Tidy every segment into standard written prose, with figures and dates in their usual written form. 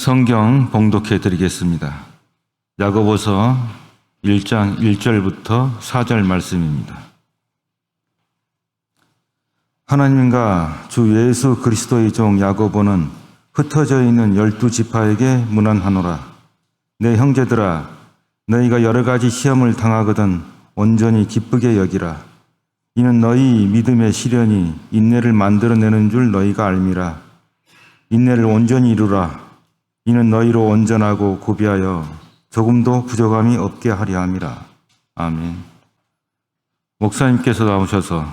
성경 봉독해 드리겠습니다. 야고보서 1장 1절부터 4절 말씀입니다. 하나님과 주 예수 그리스도의 종 야고보는 흩어져 있는 12지파에게 문안하노라. 내 형제들아, 너희가 여러 가지 시험을 당하거든 온전히 기쁘게 여기라. 이는 너희 믿음의 시련이 인내를 만들어내는 줄 너희가 알미라. 인내를 온전히 이루라. 이는 너희로 온전하고 구비하여 조금도 부족함이 없게 하려 함이라. 아멘. 목사님께서 나오셔서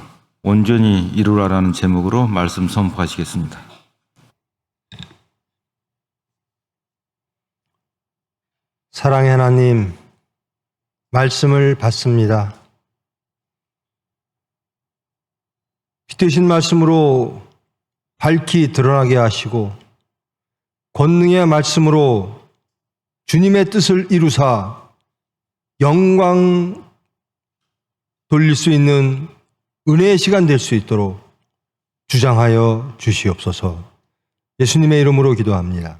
온전히 이루라라는 제목으로 말씀 선포하시겠습니다. 사랑의 하나님, 말씀을 받습니다. 빛되신 말씀으로 밝히 드러나게 하시고 권능의 말씀으로 주님의 뜻을 이루사 영광 돌릴 수 있는 은혜의 시간 될 수 있도록 주장하여 주시옵소서. 예수님의 이름으로 기도합니다.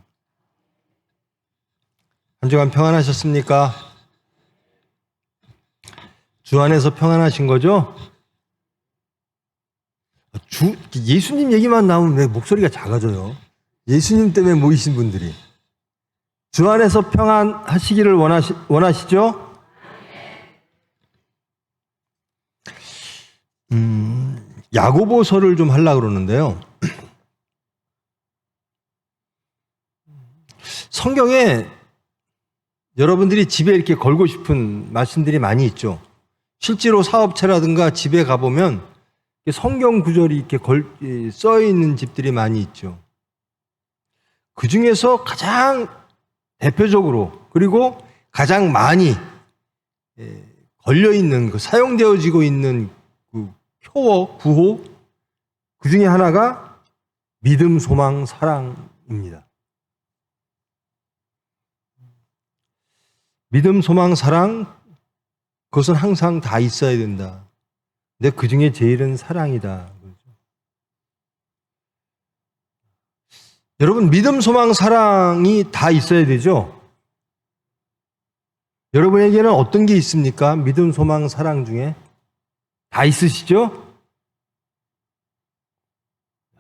한 주간 평안하셨습니까? 주 안에서 평안하신 거죠? 예수님 얘기만 나오면 왜 목소리가 작아져요? 예수님 때문에 모이신 분들이. 주 안에서 평안하시기를 원하시죠? 야고보서를 좀 하려고 그러는데요. 성경에 여러분들이 집에 이렇게 걸고 싶은 말씀들이 많이 있죠. 실제로 사업체라든가 집에 가보면 성경 구절이 이렇게 써 있는 집들이 많이 있죠. 그 중에서 가장 대표적으로 그리고 가장 많이 걸려있는, 사용되어지고 있는 그 표어, 구호, 그 중에 하나가 믿음, 소망, 사랑입니다. 믿음, 소망, 사랑, 그것은 항상 다 있어야 된다. 근데 그 중에 제일은 사랑이다. 여러분, 믿음, 소망, 사랑이 다 있어야 되죠? 여러분에게는 어떤 게 있습니까? 믿음, 소망, 사랑 중에? 다 있으시죠?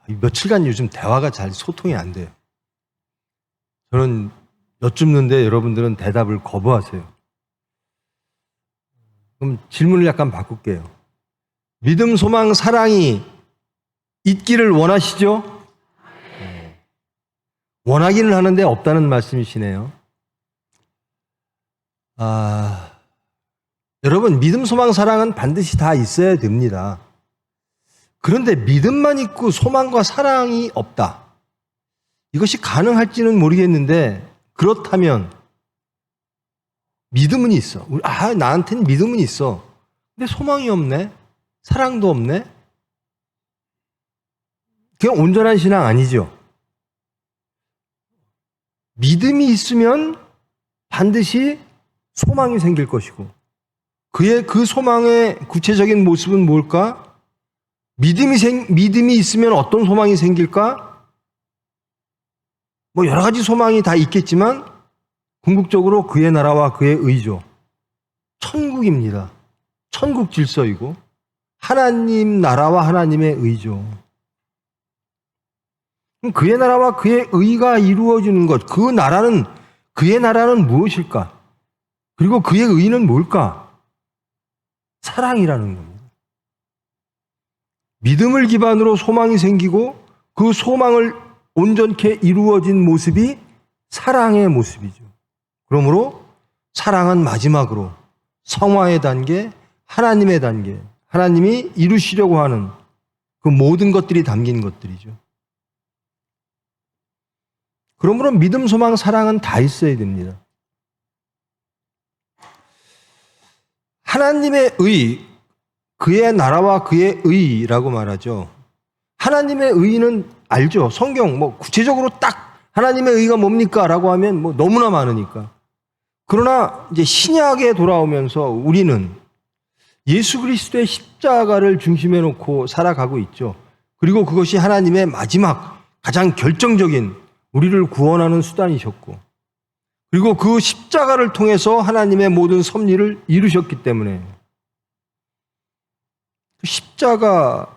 며칠간 요즘 대화가 잘 소통이 안 돼요. 저는 여쭙는데 여러분들은 대답을 거부하세요. 그럼 질문을 약간 바꿀게요. 믿음, 소망, 사랑이 있기를 원하시죠? 원하기는 하는데 없다는 말씀이시네요. 여러분, 믿음, 소망, 사랑은 반드시 다 있어야 됩니다. 그런데 믿음만 있고 소망과 사랑이 없다. 이것이 가능할지는 모르겠는데 그렇다면 믿음은 있어. 나한테는 믿음은 있어. 근데 소망이 없네. 사랑도 없네. 그냥 온전한 신앙 아니죠. 믿음이 있으면 반드시 소망이 생길 것이고 그 소망의 구체적인 모습은 뭘까? 믿음이 있으면 어떤 소망이 생길까? 여러 가지 소망이 다 있겠지만 궁극적으로 그의 나라와 그의 의죠. 천국입니다. 천국 질서이고 하나님 나라와 하나님의 의죠. 그의 나라와 그의 의가 이루어지는 것, 그의 나라는 무엇일까? 그리고 그의 의는 뭘까? 사랑이라는 겁니다. 믿음을 기반으로 소망이 생기고 그 소망을 온전케 이루어진 모습이 사랑의 모습이죠. 그러므로 사랑은 마지막으로 성화의 단계, 하나님의 단계, 하나님이 이루시려고 하는 그 모든 것들이 담긴 것들이죠. 그러므로 믿음, 소망, 사랑은 다 있어야 됩니다. 하나님의 의, 그의 나라와 그의 의라고 말하죠. 하나님의 의는 알죠. 성경 구체적으로 딱 하나님의 의가 뭡니까? 라고 하면 너무나 많으니까. 그러나 이제 신약에 돌아오면서 우리는 예수 그리스도의 십자가를 중심에 놓고 살아가고 있죠. 그리고 그것이 하나님의 마지막 가장 결정적인 우리를 구원하는 수단이셨고, 그리고 그 십자가를 통해서 하나님의 모든 섭리를 이루셨기 때문에 그 십자가,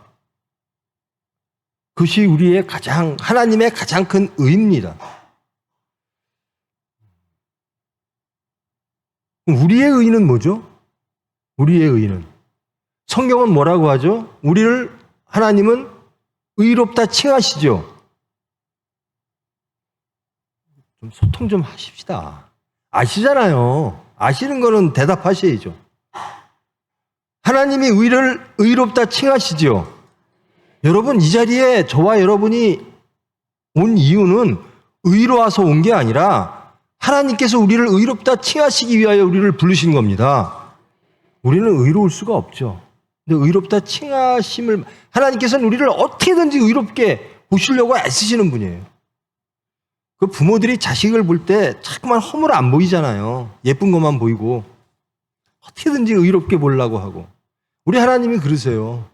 그것이 하나님의 가장 큰 의입니다. 우리의 의는 뭐죠? 우리의 의는, 성경은 뭐라고 하죠? 하나님은 의롭다 칭하시죠. 좀 소통 좀 하십시다. 아시잖아요. 아시는 거는 대답하셔야죠. 하나님이 우리를 의롭다 칭하시죠. 여러분, 이 자리에 저와 여러분이 온 이유는 의로 와서 온 게 아니라 하나님께서 우리를 의롭다 칭하시기 위하여 우리를 부르신 겁니다. 우리는 의로울 수가 없죠. 근데 의롭다 칭하심을, 하나님께서는 우리를 어떻게든지 의롭게 보시려고 애쓰시는 분이에요. 그 부모들이 자식을 볼 때 자꾸만 허물 안 보이잖아요. 예쁜 것만 보이고 어떻게든지 의롭게 보려고 하고. 우리 하나님이 그러세요.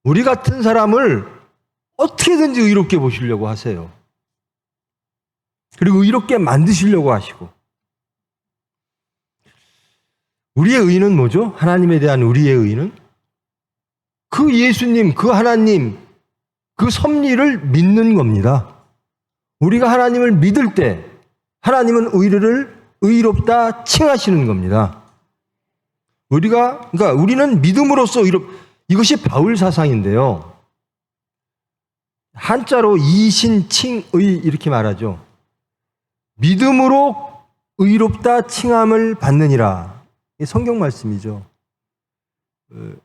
우리 같은 사람을 어떻게든지 의롭게 보시려고 하세요. 그리고 의롭게 만드시려고 하시고. 우리의 의는 뭐죠? 하나님에 대한 우리의 의는 그 예수님, 그 하나님, 그 섭리를 믿는 겁니다. 우리가 하나님을 믿을 때 하나님은 우리를 의롭다 칭하시는 겁니다. 그러니까 우리는 믿음으로써 이것이 바울 사상인데요. 한자로 이신칭의 이렇게 말하죠. 믿음으로 의롭다 칭함을 받느니라. 이게 성경 말씀이죠.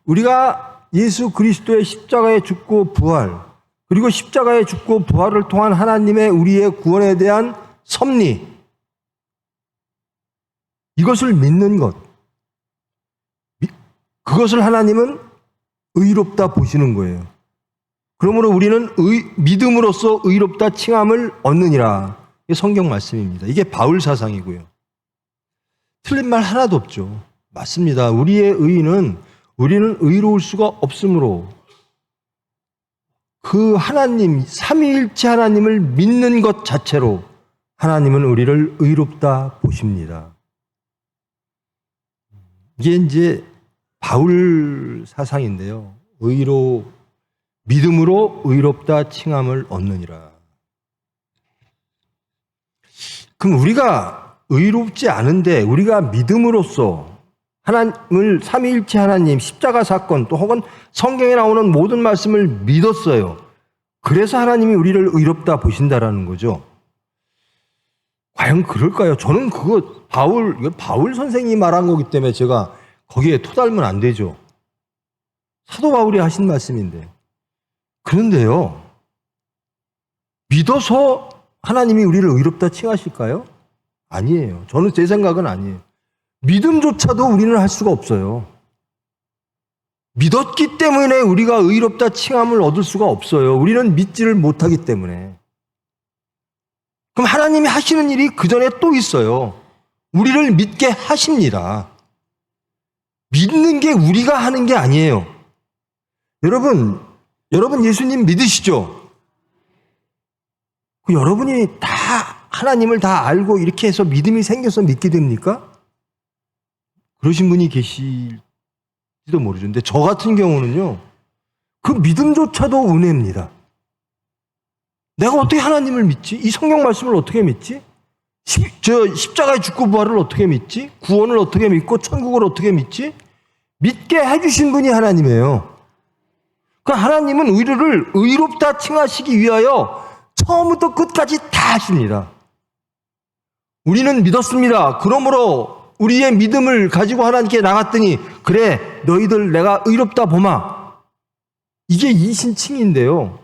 우리가 예수 그리스도의 십자가에 죽고 부활, 그리고 십자가에 죽고 부활을 통한 하나님의 우리의 구원에 대한 섭리, 이것을 믿는 것, 그것을 하나님은 의롭다 보시는 거예요. 그러므로 우리는 믿음으로써 의롭다 칭함을 얻느니라. 이게 성경 말씀입니다. 이게 바울 사상이고요. 틀린 말 하나도 없죠. 맞습니다. 우리의 의는 우리는 의로울 수가 없으므로 그 하나님, 삼위일체 하나님을 믿는 것 자체로 하나님은 우리를 의롭다 보십니다. 이게 이제 바울 사상인데요. 믿음으로 의롭다 칭함을 얻느니라. 그럼 우리가 의롭지 않은데 우리가 믿음으로써 하나님을, 삼위일체 하나님, 십자가 사건, 또 혹은 성경에 나오는 모든 말씀을 믿었어요. 그래서 하나님이 우리를 의롭다 보신다라는 거죠. 과연 그럴까요? 저는 바울 선생님이 말한 거기 때문에 제가 거기에 토달면 안 되죠. 사도 바울이 하신 말씀인데. 그런데요, 믿어서 하나님이 우리를 의롭다 칭하실까요? 아니에요. 저는 제 생각은 아니에요. 믿음조차도 우리는 할 수가 없어요. 믿었기 때문에 우리가 의롭다 칭함을 얻을 수가 없어요. 우리는 믿지를 못하기 때문에. 그럼 하나님이 하시는 일이 그 전에 또 있어요. 우리를 믿게 하십니다. 믿는 게 우리가 하는 게 아니에요. 여러분 예수님 믿으시죠? 여러분이 다 하나님을 다 알고 이렇게 해서 믿음이 생겨서 믿게 됩니까? 그러신 분이 계실지도 모르죠. 근데 저 같은 경우는요, 그 믿음조차도 은혜입니다. 내가 어떻게 하나님을 믿지? 이 성경 말씀을 어떻게 믿지? 십자가에 죽고 부활을 어떻게 믿지? 구원을 어떻게 믿고 천국을 어떻게 믿지? 믿게 해주신 분이 하나님이에요. 그 하나님은 우리를 의롭다 칭하시기 위하여 처음부터 끝까지 다 하십니다. 우리는 믿었습니다. 그러므로 우리의 믿음을 가지고 하나님께 나갔더니, 그래, 너희들 내가 의롭다 보마. 이게 이신칭인데요.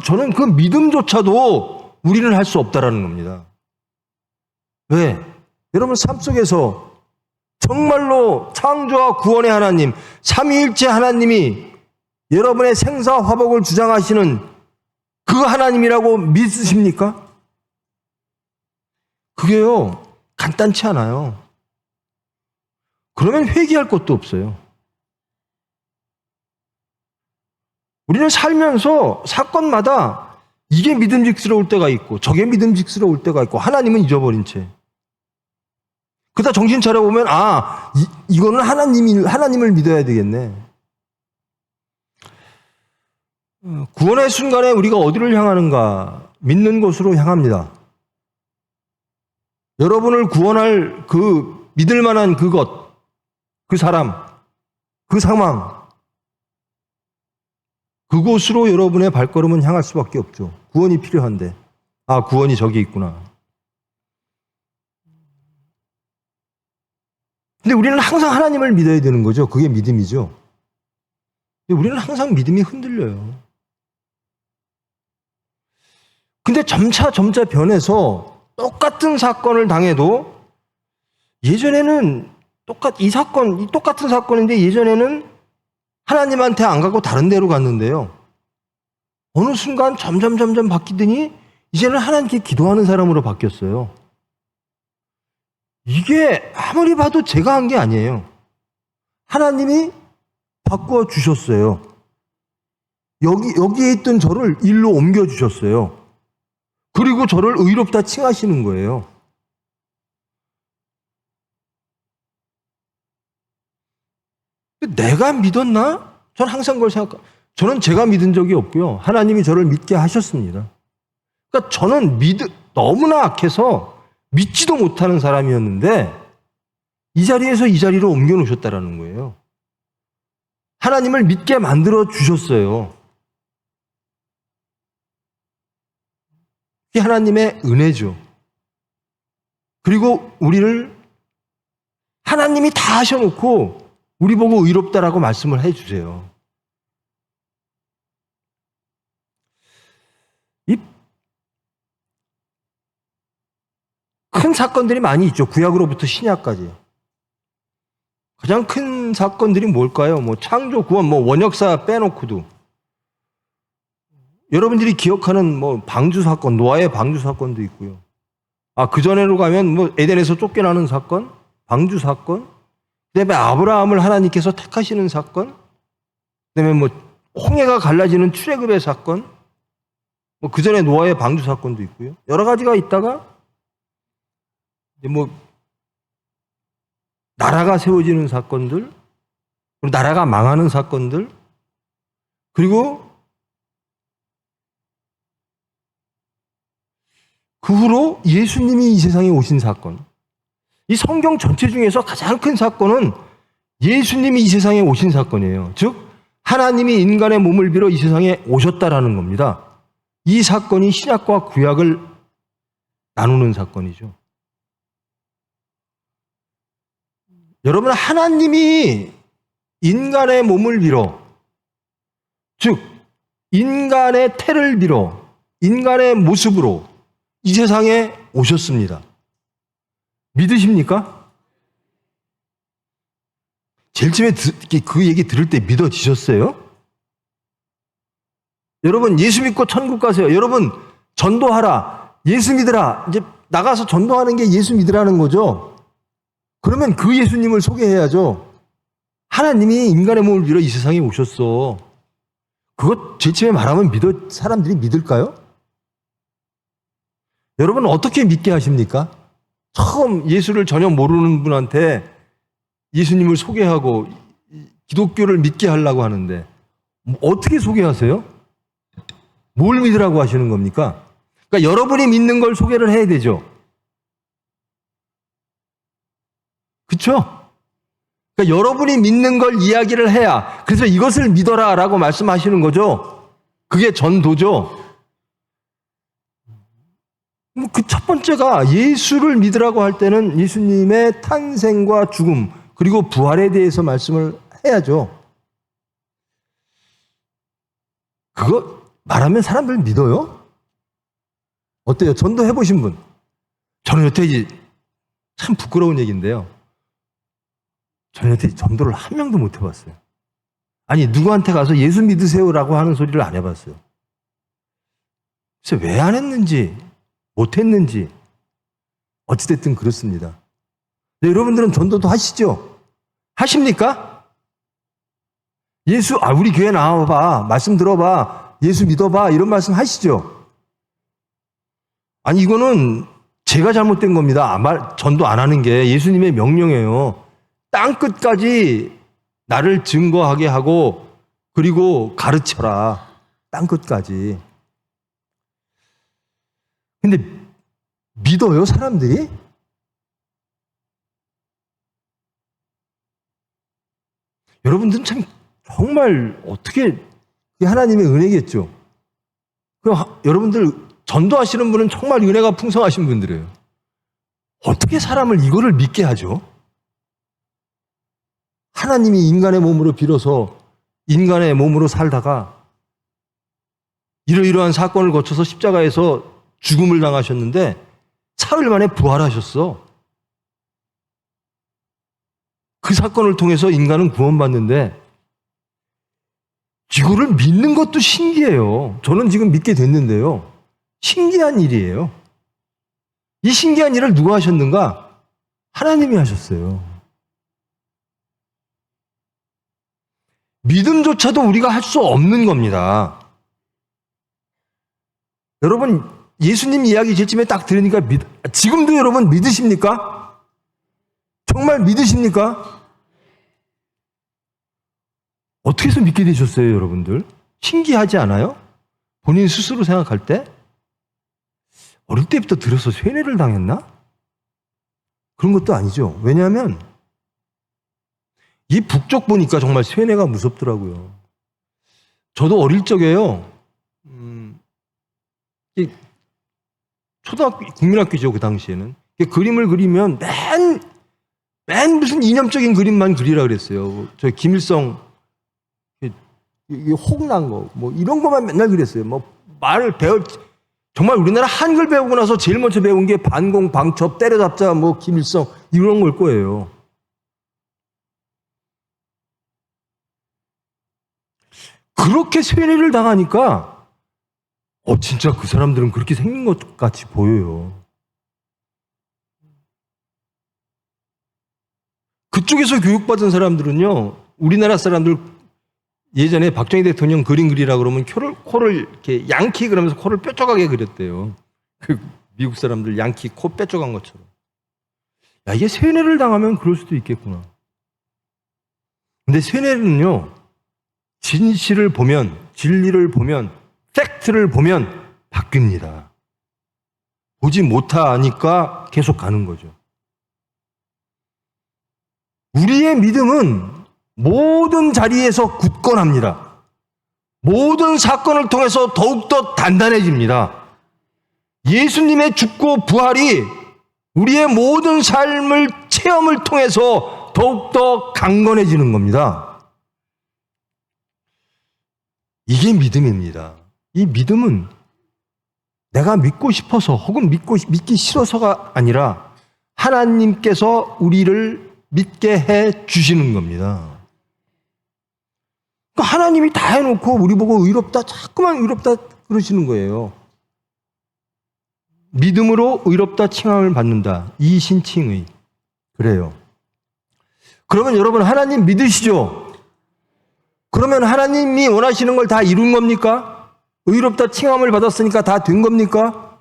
저는 그 믿음조차도 우리는 할 수 없다라는 겁니다. 왜? 여러분 삶 속에서 정말로 창조와 구원의 하나님, 삼위일체 하나님이 여러분의 생사화복을 주장하시는 그 하나님이라고 믿으십니까? 그게요, 간단치 않아요. 그러면 회개할 것도 없어요. 우리는 살면서 사건마다 이게 믿음직스러울 때가 있고 저게 믿음직스러울 때가 있고 하나님은 잊어버린 채. 그러다 정신 차려보면 이거는 하나님을 믿어야 되겠네. 구원의 순간에 우리가 어디를 향하는가? 믿는 곳으로 향합니다. 여러분을 구원할 그 믿을 만한 그것, 그 사람, 그 상황, 그곳으로 여러분의 발걸음은 향할 수밖에 없죠. 구원이 필요한데. 구원이 저기 있구나. 근데 우리는 항상 하나님을 믿어야 되는 거죠. 그게 믿음이죠. 근데 우리는 항상 믿음이 흔들려요. 근데 점차 변해서 똑같은 사건을 당해도 예전에는 똑같은 사건인데 예전에는 하나님한테 안 가고 다른 데로 갔는데요. 어느 순간 점점 바뀌더니 이제는 하나님께 기도하는 사람으로 바뀌었어요. 이게 아무리 봐도 제가 한 게 아니에요. 하나님이 바꾸어 주셨어요. 여기에 있던 저를 일로 옮겨 주셨어요. 그리고 저를 의롭다 칭하시는 거예요. 내가 믿었나? 저는 항상 그걸 저는 제가 믿은 적이 없고요. 하나님이 저를 믿게 하셨습니다. 그러니까 저는 너무나 악해서 믿지도 못하는 사람이었는데 이 자리에서 이 자리로 옮겨 놓으셨다라는 거예요. 하나님을 믿게 만들어 주셨어요. 그게 하나님의 은혜죠. 그리고 우리를 하나님이 다 하셔놓고 우리 보고 의롭다라고 말씀을 해주세요. 이 큰 사건들이 많이 있죠. 구약으로부터 신약까지. 가장 큰 사건들이 뭘까요? 창조, 구원, 원역사 빼놓고도. 여러분들이 기억하는 방주 사건, 노아의 방주 사건도 있고요. 그 전에로 가면 에덴에서 쫓겨나는 사건, 방주 사건, 그다음에 아브라함을 하나님께서 택하시는 사건, 그다음에 홍해가 갈라지는 출애굽의 사건, 그 전에 노아의 방주 사건도 있고요. 여러 가지가 있다가 나라가 세워지는 사건들, 그리고 나라가 망하는 사건들, 그리고 그 후로 예수님이 이 세상에 오신 사건. 이 성경 전체 중에서 가장 큰 사건은 예수님이 이 세상에 오신 사건이에요. 즉 하나님이 인간의 몸을 빌어 이 세상에 오셨다라는 겁니다. 이 사건이 신약과 구약을 나누는 사건이죠. 여러분, 하나님이 인간의 몸을 빌어, 즉 인간의 태를 빌어 인간의 모습으로 이 세상에 오셨습니다. 믿으십니까? 제일 처음에 그 얘기 들을 때 믿어지셨어요? 여러분, 예수 믿고 천국 가세요. 여러분, 전도하라. 예수 믿으라. 이제 나가서 전도하는 게 예수 믿으라는 거죠. 그러면 그 예수님을 소개해야죠. 하나님이 인간의 몸을 빌어 이 세상에 오셨어. 그것 제일 처음에 말하면 사람들이 믿을까요? 여러분, 어떻게 믿게 하십니까? 처음 예수를 전혀 모르는 분한테 예수님을 소개하고 기독교를 믿게 하려고 하는데 어떻게 소개하세요? 뭘 믿으라고 하시는 겁니까? 그러니까 여러분이 믿는 걸 소개를 해야 되죠. 그렇죠? 그러니까 여러분이 믿는 걸 이야기를 해야, 그래서 이것을 믿어라라고 말씀하시는 거죠. 그게 전도죠. 그 첫 번째가 예수를 믿으라고 할 때는 예수님의 탄생과 죽음 그리고 부활에 대해서 말씀을 해야죠. 그거 말하면 사람들 믿어요? 어때요? 전도 해보신 분? 저는 여태까지 참 부끄러운 얘기인데요. 저는 여태까지 전도를 한 명도 못 해봤어요. 아니, 누구한테 가서 예수 믿으세요라고 하는 소리를 안 해봤어요. 그래서 왜 안 했는지, 못 했는지, 어찌됐든 그렇습니다. 네, 여러분들은 전도도 하시죠? 하십니까? 우리 교회 나와봐. 말씀 들어봐. 예수 믿어봐. 이런 말씀 하시죠? 아니 이거는 제가 잘못된 겁니다. 전도 안 하는 게 예수님의 명령이에요. 땅 끝까지 나를 증거하게 하고 그리고 가르쳐라. 땅 끝까지. 근데 믿어요, 사람들이? 여러분들은 참 정말 어떻게 하나님의 은혜겠죠. 여러분들 전도하시는 분은 정말 은혜가 풍성하신 분들이에요. 어떻게 사람을 이거를 믿게 하죠? 하나님이 인간의 몸으로 빌어서 인간의 몸으로 살다가 이러이러한 사건을 거쳐서 십자가에서 죽음을 당하셨는데 사흘 만에 부활하셨어. 그 사건을 통해서 인간은 구원받는데 이거를 믿는 것도 신기해요. 저는 지금 믿게 됐는데요. 신기한 일이에요. 이 신기한 일을 누가 하셨는가? 하나님이 하셨어요. 믿음조차도 우리가 할 수 없는 겁니다. 여러분, 예수님 이야기 제쯤에 딱 들으니까 지금도 여러분 믿으십니까? 정말 믿으십니까? 어떻게 해서 믿게 되셨어요, 여러분들? 신기하지 않아요? 본인 스스로 생각할 때? 어릴 때부터 들어서 세뇌를 당했나? 그런 것도 아니죠. 왜냐하면 이 북쪽 보니까 정말 세뇌가 무섭더라고요. 저도 어릴 적에요. 초등학교, 국민학교죠, 그 당시에는. 그림을 그리면 맨 무슨 이념적인 그림만 그리라 그랬어요. 저 김일성, 혹난 거, 뭐 이런 것만 맨날 그랬어요. 뭐 말을 정말 우리나라 한글 배우고 나서 제일 먼저 배운 게 반공, 방첩, 때려잡자, 뭐 김일성, 이런 걸 거예요. 그렇게 세뇌를 당하니까 진짜 그 사람들은 그렇게 생긴 것 같이 보여요. 그쪽에서 교육받은 사람들은요, 우리나라 사람들 예전에 박정희 대통령 그림 그리라 그러면 코를 이렇게 양키 그러면서 코를 뾰족하게 그렸대요. 그 미국 사람들 양키 코 뾰족한 것처럼. 야, 이게 세뇌를 당하면 그럴 수도 있겠구나. 근데 세뇌는요, 진실을 보면, 진리를 보면, 팩트를 보면 바뀝니다. 보지 못하니까 계속 가는 거죠. 우리의 믿음은 모든 자리에서 굳건합니다. 모든 사건을 통해서 더욱더 단단해집니다. 예수님의 죽고 부활이 우리의 모든 삶을 체험을 통해서 더욱더 강건해지는 겁니다. 이게 믿음입니다. 이 믿음은 내가 믿고 싶어서 혹은 믿기 싫어서가 아니라 하나님께서 우리를 믿게 해 주시는 겁니다. 그러니까 하나님이 다 해놓고 우리 보고 의롭다, 자꾸만 의롭다 그러시는 거예요. 믿음으로 의롭다 칭함을 받는다. 이 신칭의. 그래요. 그러면 여러분 하나님 믿으시죠? 그러면 하나님이 원하시는 걸 다 이룬 겁니까? 의롭다 칭함을 받았으니까 다 된 겁니까?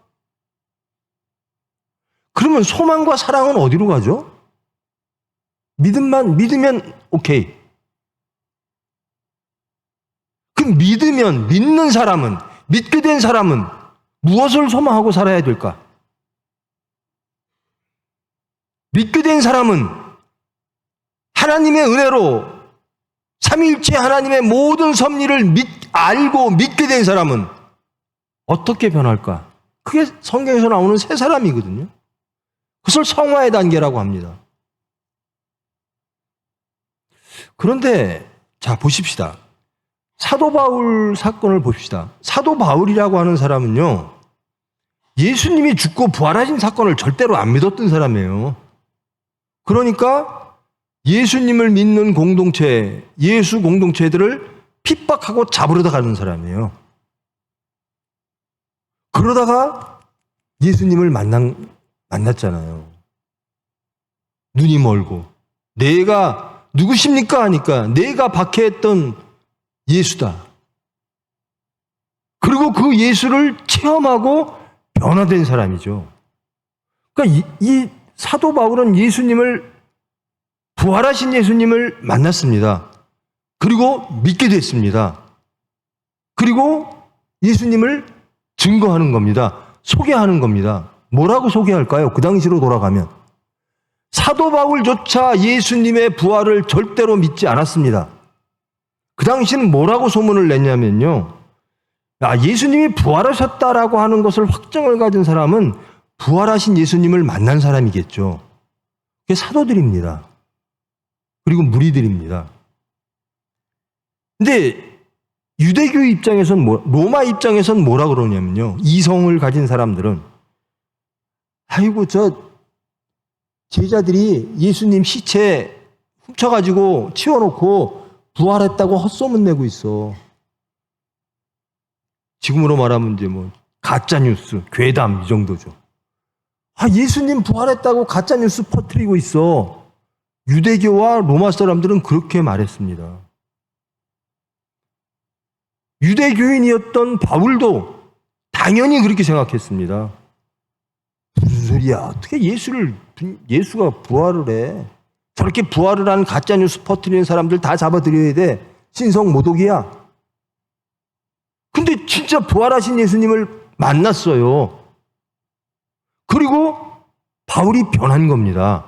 그러면 소망과 사랑은 어디로 가죠? 믿으면 오케이. 그럼 믿는 사람은, 믿게 된 사람은 무엇을 소망하고 살아야 될까? 믿게 된 사람은 하나님의 은혜로 삼위일체 하나님의 모든 섭리를 알고 믿게 된 사람은 어떻게 변할까? 그게 성경에서 나오는 세 사람이거든요. 그것을 성화의 단계라고 합니다. 그런데 자 보십시다. 사도 바울 사건을 봅시다. 사도 바울이라고 하는 사람은요, 예수님이 죽고 부활하신 사건을 절대로 안 믿었던 사람이에요. 그러니까 예수님을 믿는 공동체, 예수 공동체들을 핍박하고 잡으러 가는 사람이에요. 그러다가 예수님을 만났잖아요. 눈이 멀고 내가 누구십니까 하니까 내가 박해했던 예수다. 그리고 그 예수를 체험하고 변화된 사람이죠. 그러니까 이 사도 바울은 부활하신 예수님을 만났습니다. 그리고 믿게 됐습니다. 그리고 예수님을 증거하는 겁니다. 소개하는 겁니다. 뭐라고 소개할까요? 그 당시로 돌아가면 사도 바울조차 예수님의 부활을 절대로 믿지 않았습니다. 그 당시는 뭐라고 소문을 냈냐면요, 예수님이 부활하셨다라고 하는 것을 확정을 가진 사람은 부활하신 예수님을 만난 사람이겠죠. 그게 사도들입니다. 그리고 무리들입니다. 근데 유대교 입장에선 로마 입장에선 뭐라 그러냐면요, 이성을 가진 사람들은 아이고 저 제자들이 예수님 시체 훔쳐가지고 치워놓고 부활했다고 헛소문 내고 있어. 지금으로 말하면 이제 가짜뉴스, 괴담 이 정도죠. 예수님 부활했다고 가짜뉴스 퍼뜨리고 있어. 유대교와 로마 사람들은 그렇게 말했습니다. 유대교인이었던 바울도 당연히 그렇게 생각했습니다. 무슨 소리야? 어떻게 예수가 부활을 해? 저렇게 부활을 하는 가짜뉴스 퍼뜨리는 사람들 다 잡아들여야 돼. 신성 모독이야. 근데 진짜 부활하신 예수님을 만났어요. 그리고 바울이 변한 겁니다.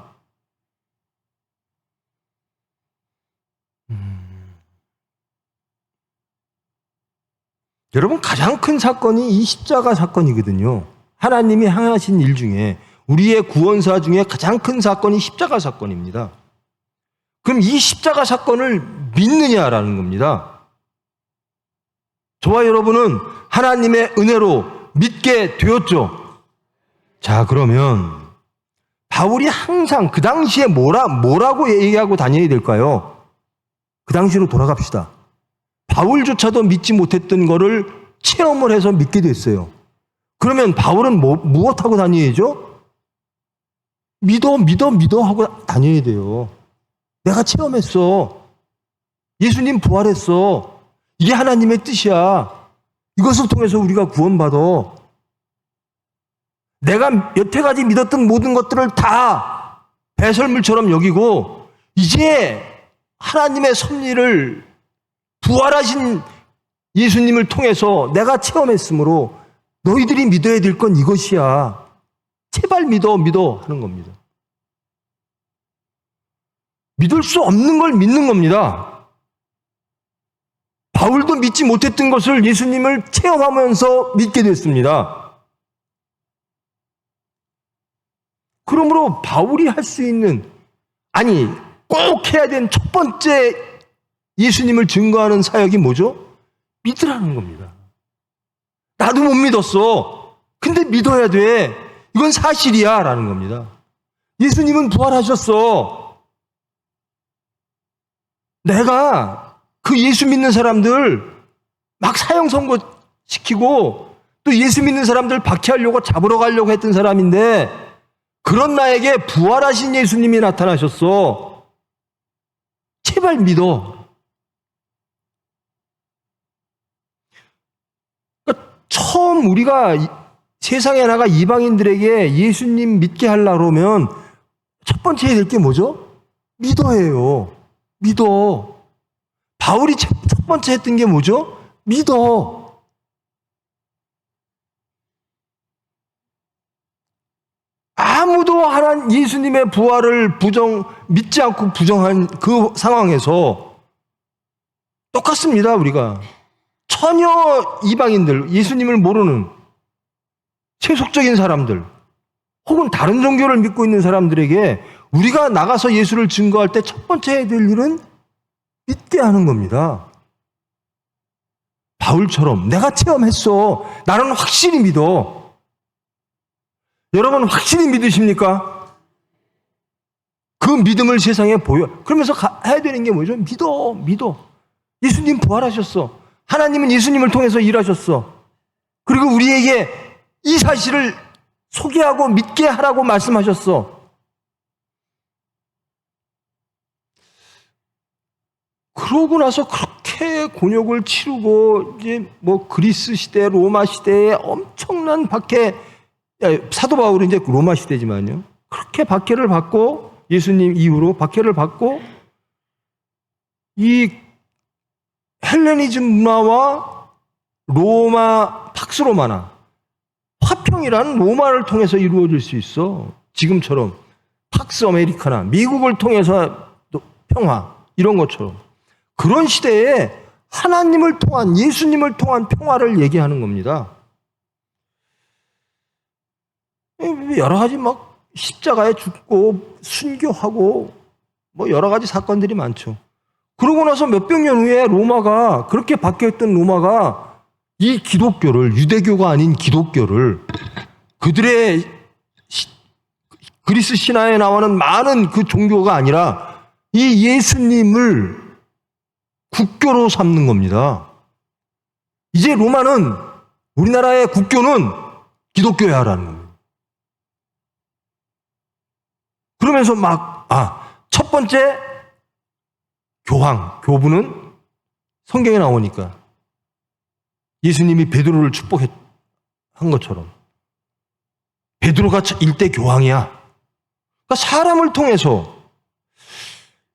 여러분, 가장 큰 사건이 이 십자가 사건이거든요. 하나님이 행하신 일 중에, 우리의 구원사 중에 가장 큰 사건이 십자가 사건입니다. 그럼 이 십자가 사건을 믿느냐라는 겁니다. 저와 여러분은 하나님의 은혜로 믿게 되었죠. 자, 그러면 바울이 항상 그 당시에 뭐라고 얘기하고 다녀야 될까요? 그 당시로 돌아갑시다. 바울조차도 믿지 못했던 거를 체험을 해서 믿게 됐어요. 그러면 바울은 무엇하고 다녀야죠? 믿어 하고 다녀야 돼요. 내가 체험했어. 예수님 부활했어. 이게 하나님의 뜻이야. 이것을 통해서 우리가 구원받아. 내가 여태까지 믿었던 모든 것들을 다 배설물처럼 여기고 이제 하나님의 섭리를 부활하신 예수님을 통해서 내가 체험했으므로 너희들이 믿어야 될 건 이것이야. 제발 믿어 하는 겁니다. 믿을 수 없는 걸 믿는 겁니다. 바울도 믿지 못했던 것을 예수님을 체험하면서 믿게 됐습니다. 그러므로 바울이 할 수 있는, 꼭 해야 되는 첫 번째 예수님을 증거하는 사역이 뭐죠? 믿으라는 겁니다. 나도 못 믿었어. 근데 믿어야 돼. 이건 사실이야 라는 겁니다. 예수님은 부활하셨어. 내가 그 예수 믿는 사람들 막 사형 선고시키고 또 예수 믿는 사람들 박해하려고 잡으러 가려고 했던 사람인데 그런 나에게 부활하신 예수님이 나타나셨어. 제발 믿어. 처음 우리가 세상에 나가 이방인들에게 예수님 믿게 하려고 하면 첫 번째 해야 될 게 뭐죠? 믿어예요. 믿어. 바울이 첫 번째 했던 게 뭐죠? 믿어. 아무도 예수님의 부활을 믿지 않고 부정한 그 상황에서 똑같습니다, 우리가. 전혀 이방인들, 예수님을 모르는 세속적인 사람들, 혹은 다른 종교를 믿고 있는 사람들에게 우리가 나가서 예수를 증거할 때 첫 번째 해야 될 일은 믿게 하는 겁니다. 바울처럼 내가 체험했어. 나는 확실히 믿어. 여러분 확실히 믿으십니까? 그 믿음을 세상에 그러면서 해야 되는 게 뭐죠? 믿어. 예수님 부활하셨어. 하나님은 예수님을 통해서 일하셨어. 그리고 우리에게 이 사실을 소개하고 믿게 하라고 말씀하셨어. 그러고 나서 그렇게 곤욕을 치르고 이제 그리스 시대, 로마 시대에 엄청난 박해 사도 바울은 이제 로마 시대지만요. 그렇게 박해를 받고 예수님 이후로 박해를 받고 이 헬레니즘 문화와 로마 팍스로마나 화평이라는 로마를 통해서 이루어질 수 있어. 지금처럼 팍스 아메리카나 미국을 통해서 평화 이런 것처럼 그런 시대에 하나님을 통한 예수님을 통한 평화를 얘기하는 겁니다. 여러 가지 막 십자가에 죽고 순교하고 뭐 여러 가지 사건들이 많죠. 그러고 나서 몇백 년 후에 로마가 그렇게 바뀌었던 로마가 이 기독교를 유대교가 아닌 기독교를 그들의 그리스 신화에 나오는 많은 그 종교가 아니라 이 예수님을 국교로 삼는 겁니다. 이제 로마는 우리나라의 국교는 기독교야라는 거예요. 그러면서 첫 번째 교부는 성경에 나오니까 예수님이 베드로를 축복한 것처럼 베드로가 일대 교황이야. 그러니까 사람을 통해서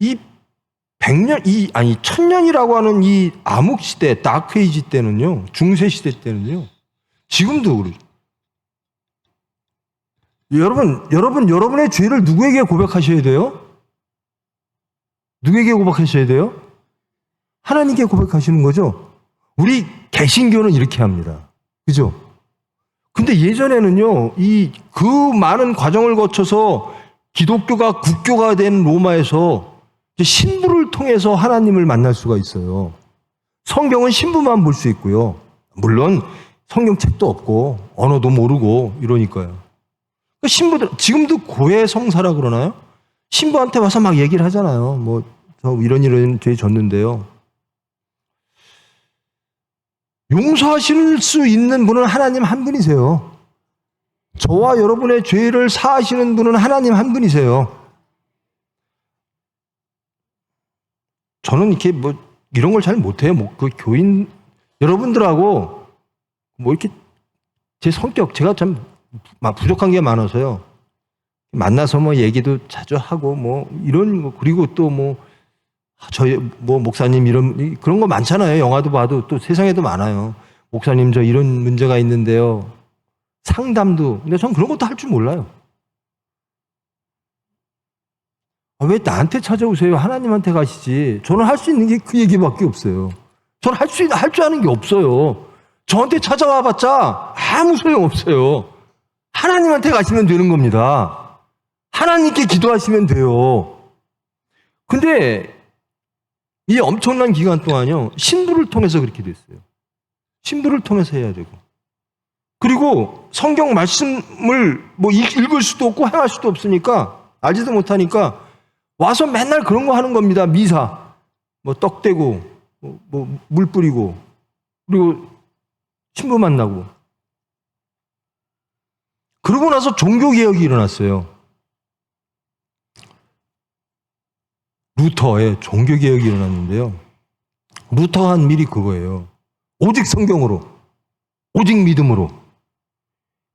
이 1000년이라고 하는 이 암흑 시대, 다크 에이지 때는요, 중세 시대 때는요, 지금도 그러죠. 여러분의 죄를 누구에게 고백하셔야 돼요? 누구에게 고백하셔야 돼요? 하나님께 고백하시는 거죠? 우리 개신교는 이렇게 합니다. 그죠? 근데 예전에는요, 그 많은 과정을 거쳐서 기독교가 국교가 된 로마에서 신부를 통해서 하나님을 만날 수가 있어요. 성경은 신부만 볼 수 있고요. 물론 성경책도 없고 언어도 모르고 이러니까요. 신부들 지금도 고해 성사라 그러나요? 신부한테 와서 막 얘기를 하잖아요. 뭐 저 이런 죄 졌는데요. 용서하실 수 있는 분은 하나님 한 분이세요. 저와 여러분의 죄를 사하시는 분은 하나님 한 분이세요. 저는 이렇게 뭐 이런 걸 잘 못해요. 그 교인 여러분들하고 뭐 이렇게 제 성격 제가 참 부족한 게 많아서요. 만나서 뭐 얘기도 자주 하고 뭐 이런 거 그리고 또 뭐 저희 뭐 목사님 이런 그런 거 많잖아요. 영화도 봐도 또 세상에도 많아요. 목사님 저 이런 문제가 있는데요. 상담도. 근데 전 그런 것도 할 줄 몰라요. 왜 나한테 찾아오세요? 하나님한테 가시지. 저는 할 수 있는 게 그 얘기밖에 없어요. 저는 할 줄 아는 게 없어요. 저한테 찾아와 봤자 아무 소용 없어요. 하나님한테 가시면 되는 겁니다. 하나님께 기도하시면 돼요. 근데 이 엄청난 기간 동안요, 신부를 통해서 그렇게 됐어요. 신부를 통해서 해야 되고. 그리고 성경 말씀을 뭐 읽을 수도 없고 행할 수도 없으니까, 알지도 못하니까 와서 맨날 그런 거 하는 겁니다. 미사. 뭐 떡 대고, 뭐 물 뿌리고, 그리고 신부 만나고. 그러고 나서 종교개혁이 일어났어요. 루터의 종교개혁이 일어났는데요. 루터가 한 일이 그거예요. 오직 성경으로, 오직 믿음으로.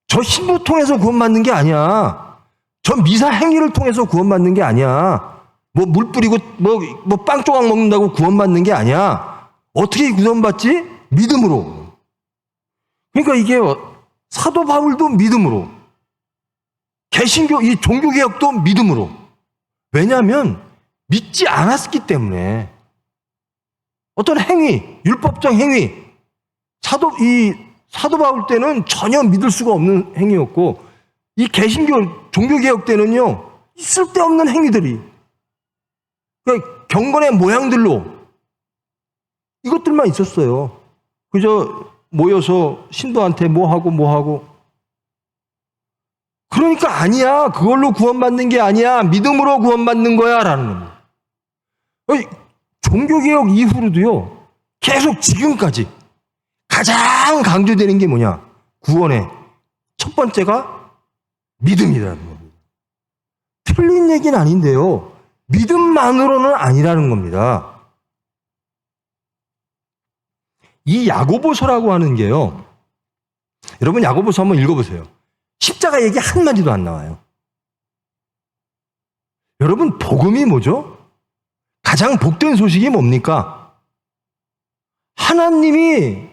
저 신부 통해서 구원받는 게 아니야. 저 미사 행위를 통해서 구원받는 게 아니야. 뭐 물 뿌리고 뭐 빵 조각 먹는다고 구원받는 게 아니야. 어떻게 구원받지? 믿음으로. 그러니까 이게 사도 바울도 믿음으로, 개신교 이 종교개혁도 믿음으로. 왜냐하면 믿지 않았기 때문에 어떤 행위, 율법적 행위, 사도 바울 때는 전혀 믿을 수가 없는 행위였고, 이 개신교 종교개혁 때는요, 쓸데없는 행위들이, 그러니까 경건의 모양들로 이것들만 있었어요. 그저 모여서 신부한테 뭐 하고. 그러니까 아니야. 그걸로 구원받는 게 아니야. 믿음으로 구원받는 거야. 라는 겁니다. 종교개혁 이후로도요, 계속 지금까지 가장 강조되는 게 뭐냐? 구원의 첫 번째가 믿음이라는 겁니다. 틀린 얘기는 아닌데요. 믿음만으로는 아니라는 겁니다. 이 야고보서라고 하는 게요. 여러분 야고보서 한번 읽어보세요. 십자가 얘기 한마디도 안 나와요. 여러분, 복음이 뭐죠? 가장 복된 소식이 뭡니까? 하나님이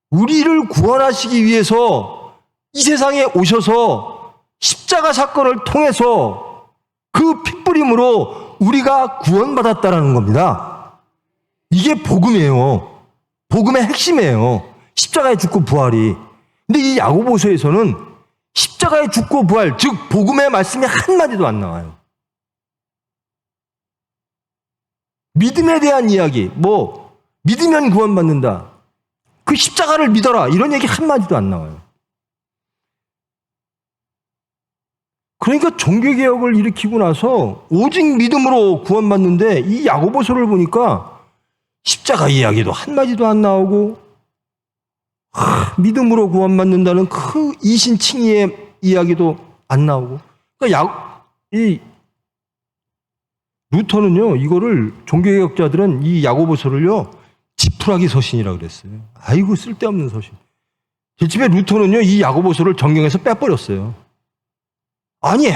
우리를 구원하시기 위해서 이 세상에 오셔서 십자가 사건을 통해서 그 핏부림으로 우리가 구원받았다라는 겁니다. 이게 복음이에요. 복음의 핵심이에요. 십자가에 죽고 부활이. 근데 이 야고보서에서는 십자가에 죽고 부활, 즉 복음의 말씀이 한마디도 안 나와요. 믿음에 대한 이야기, 믿으면 구원받는다. 그 십자가를 믿어라. 이런 얘기 한마디도 안 나와요. 그러니까 종교개혁을 일으키고 나서 오직 믿음으로 구원받는데 이 야고보서를 보니까 십자가 이야기도 한마디도 안 나오고 믿음으로 구원받는다는 그 이신칭의의 이야기도 안 나오고 그러니까 이 루터는요, 이거를 종교개혁자들은 이 야고보서를요 지푸라기 서신이라고 그랬어요. 아이고 쓸데없는 서신. 집에 루터는요 이 야고보서를 정경에서 빼버렸어요. 아니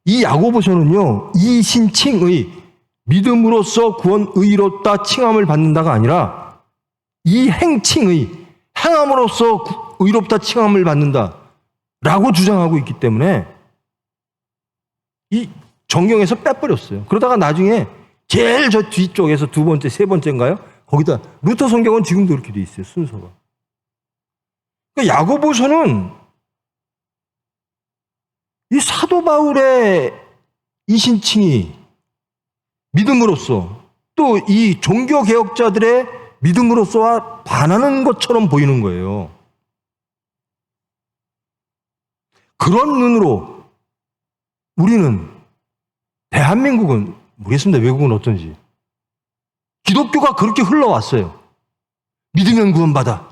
이 야고보서는요 이신칭의 믿음으로써 구원 의롭다 칭함을 받는다가 아니라 이 행칭의 행함으로써 의롭다 칭함을 받는다라고 주장하고 있기 때문에 이 정경에서 빼버렸어요. 그러다가 나중에 제일 저 뒤쪽에서 두 번째, 세 번째인가요? 거기다 루터 성경은 지금도 이렇게 돼 있어요. 순서가. 그러니까 야고보서는 이 사도 바울의 이신칭이 믿음으로써 또 이 종교 개혁자들의 믿음으로써와 반하는 것처럼 보이는 거예요. 그런 눈으로 우리는 대한민국은 모르겠습니다. 외국은 어떤지. 기독교가 그렇게 흘러왔어요. 믿으면 구원받아.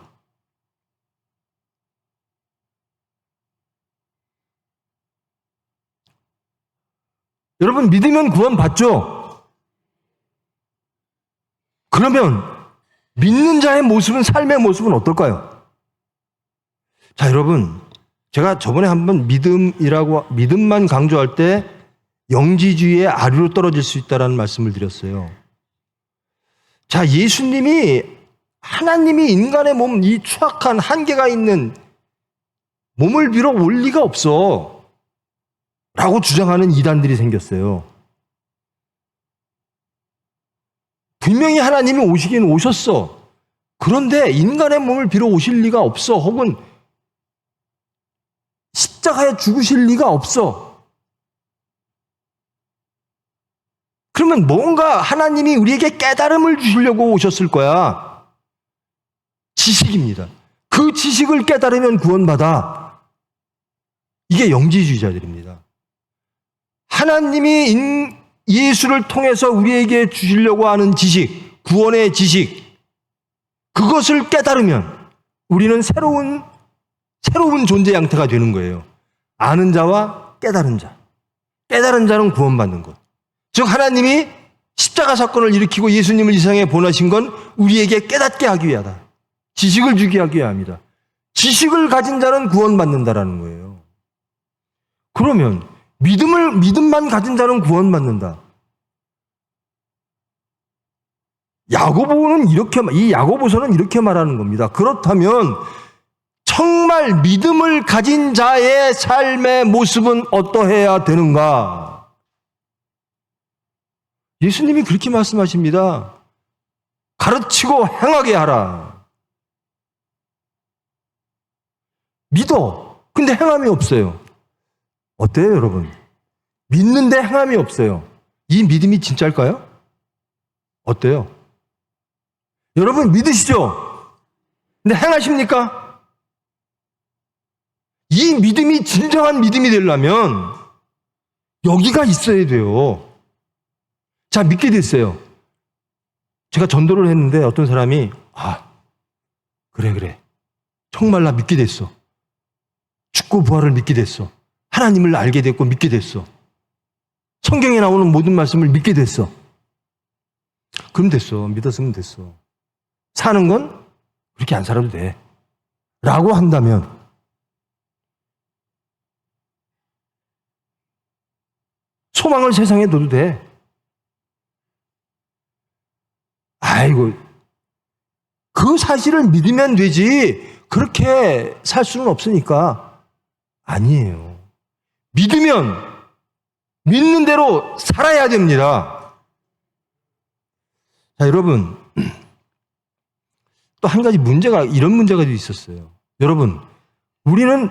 여러분 믿으면 구원받죠? 그러면 믿는 자의 모습은 삶의 모습은 어떨까요? 자, 여러분 제가 저번에 한번 믿음만 강조할 때 영지주의의 아류로 떨어질 수 있다는 말씀을 드렸어요. 자, 예수님이 하나님이 인간의 몸, 이 추악한 한계가 있는 몸을 빌어 올 리가 없어 라고 주장하는 이단들이 생겼어요. 분명히 하나님이 오시긴 오셨어. 그런데 인간의 몸을 빌어 오실 리가 없어. 혹은 십자가에 죽으실 리가 없어. 그러면 뭔가 하나님이 우리에게 깨달음을 주시려고 오셨을 거야. 지식입니다. 그 지식을 깨달으면 구원받아. 이게 영지주의자들입니다. 하나님이 예수를 통해서 우리에게 주시려고 하는 지식, 구원의 지식, 그것을 깨달으면 우리는 새로운 존재 양태가 되는 거예요. 아는 자와 깨달은 자. 깨달은 자는 구원받는 것. 즉 하나님이 십자가 사건을 일으키고 예수님을 이 세상에 보내신 건 우리에게 깨닫게 하기 위하다. 지식을 주게 하기 위함이다. 지식을 가진 자는 구원받는다라는 거예요. 그러면 믿음만 가진 자는 구원받는다. 이 야고보서는 이렇게 말하는 겁니다. 그렇다면 정말 믿음을 가진 자의 삶의 모습은 어떠해야 되는가? 예수님이 그렇게 말씀하십니다. 가르치고 행하게 하라. 믿어. 근데 행함이 없어요. 어때요, 여러분? 믿는데 행함이 없어요. 이 믿음이 진짜일까요? 어때요? 여러분 믿으시죠? 근데 행하십니까? 이 믿음이 진정한 믿음이 되려면 여기가 있어야 돼요. 자, 믿게 됐어요. 제가 전도를 했는데 어떤 사람이 그래. 정말 나 믿게 됐어. 죽고 부활을 믿게 됐어. 하나님을 알게 됐고 믿게 됐어. 성경에 나오는 모든 말씀을 믿게 됐어. 그럼 됐어. 믿었으면 됐어. 사는 건 그렇게 안 살아도 돼. 라고 한다면 소망을 세상에 둬도 돼. 아이고, 그 사실을 믿으면 되지 그렇게 살 수는 없으니까. 아니에요. 믿으면 믿는 대로 살아야 됩니다. 자, 여러분, 또 한 가지 이런 문제가 있었어요. 여러분, 우리는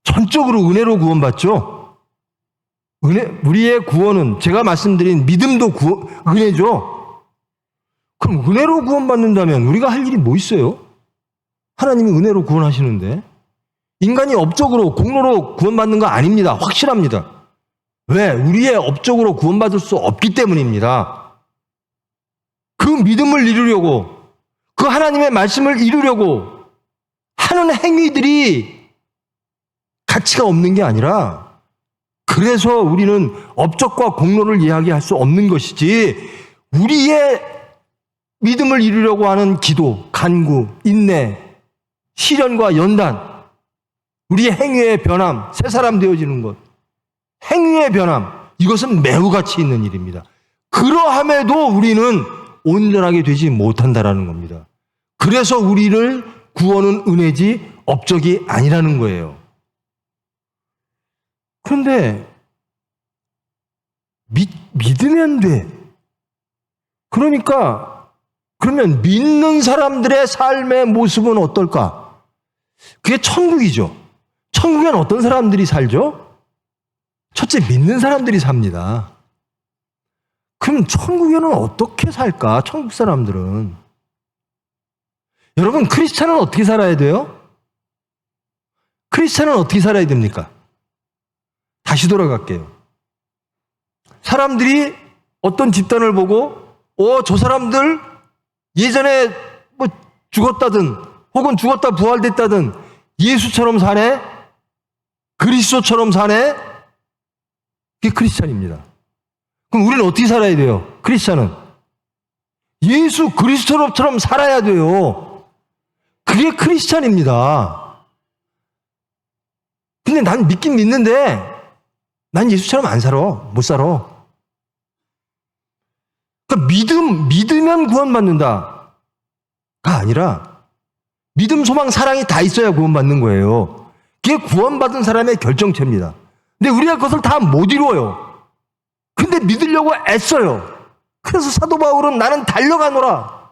전적으로 은혜로 구원받죠? 우리의 구원은 제가 말씀드린 믿음도 은혜죠? 그럼 은혜로 구원받는다면 우리가 할 일이 뭐 있어요? 하나님이 은혜로 구원하시는데 인간이 업적으로 공로로 구원받는 거 아닙니다. 확실합니다. 왜? 우리의 업적으로 구원받을 수 없기 때문입니다. 그 믿음을 이루려고 그 하나님의 말씀을 이루려고 하는 행위들이 가치가 없는 게 아니라 그래서 우리는 업적과 공로를 이야기할 수 없는 것이지 우리의 믿음을 이루려고 하는 기도, 간구, 인내, 시련과 연단, 우리의 행위의 변함, 새 사람 되어지는 것, 행위의 변함, 이것은 매우 가치 있는 일입니다. 그러함에도 우리는 온전하게 되지 못한다라는 겁니다. 그래서 우리를 구원은 은혜지 업적이 아니라는 거예요. 그런데 믿으면 돼. 그러면 믿는 사람들의 삶의 모습은 어떨까? 그게 천국이죠. 천국엔 어떤 사람들이 살죠? 첫째, 믿는 사람들이 삽니다. 그럼 천국에는 어떻게 살까? 천국 사람들은. 여러분, 크리스찬은 어떻게 살아야 돼요? 크리스찬은 어떻게 살아야 됩니까? 다시 돌아갈게요. 사람들이 어떤 집단을 보고 저 사람들 예전에 뭐 죽었다든 혹은 죽었다 부활됐다든 예수처럼 사네? 그리스도처럼 사네? 그게 크리스찬입니다. 그럼 우리는 어떻게 살아야 돼요? 크리스찬은 예수 그리스도처럼 살아야 돼요. 그게 크리스찬입니다. 근데 난 믿긴 믿는데 난 예수처럼 안 살아. 못 살아. 그러니까 믿으면 구원받는다가 아니라 믿음, 소망, 사랑이 다 있어야 구원받는 거예요. 그게 구원받은 사람의 결정체입니다. 근데 우리가 그것을 다 못 이루어요. 근데 믿으려고 애써요. 그래서 사도 바울은 나는 달려가노라.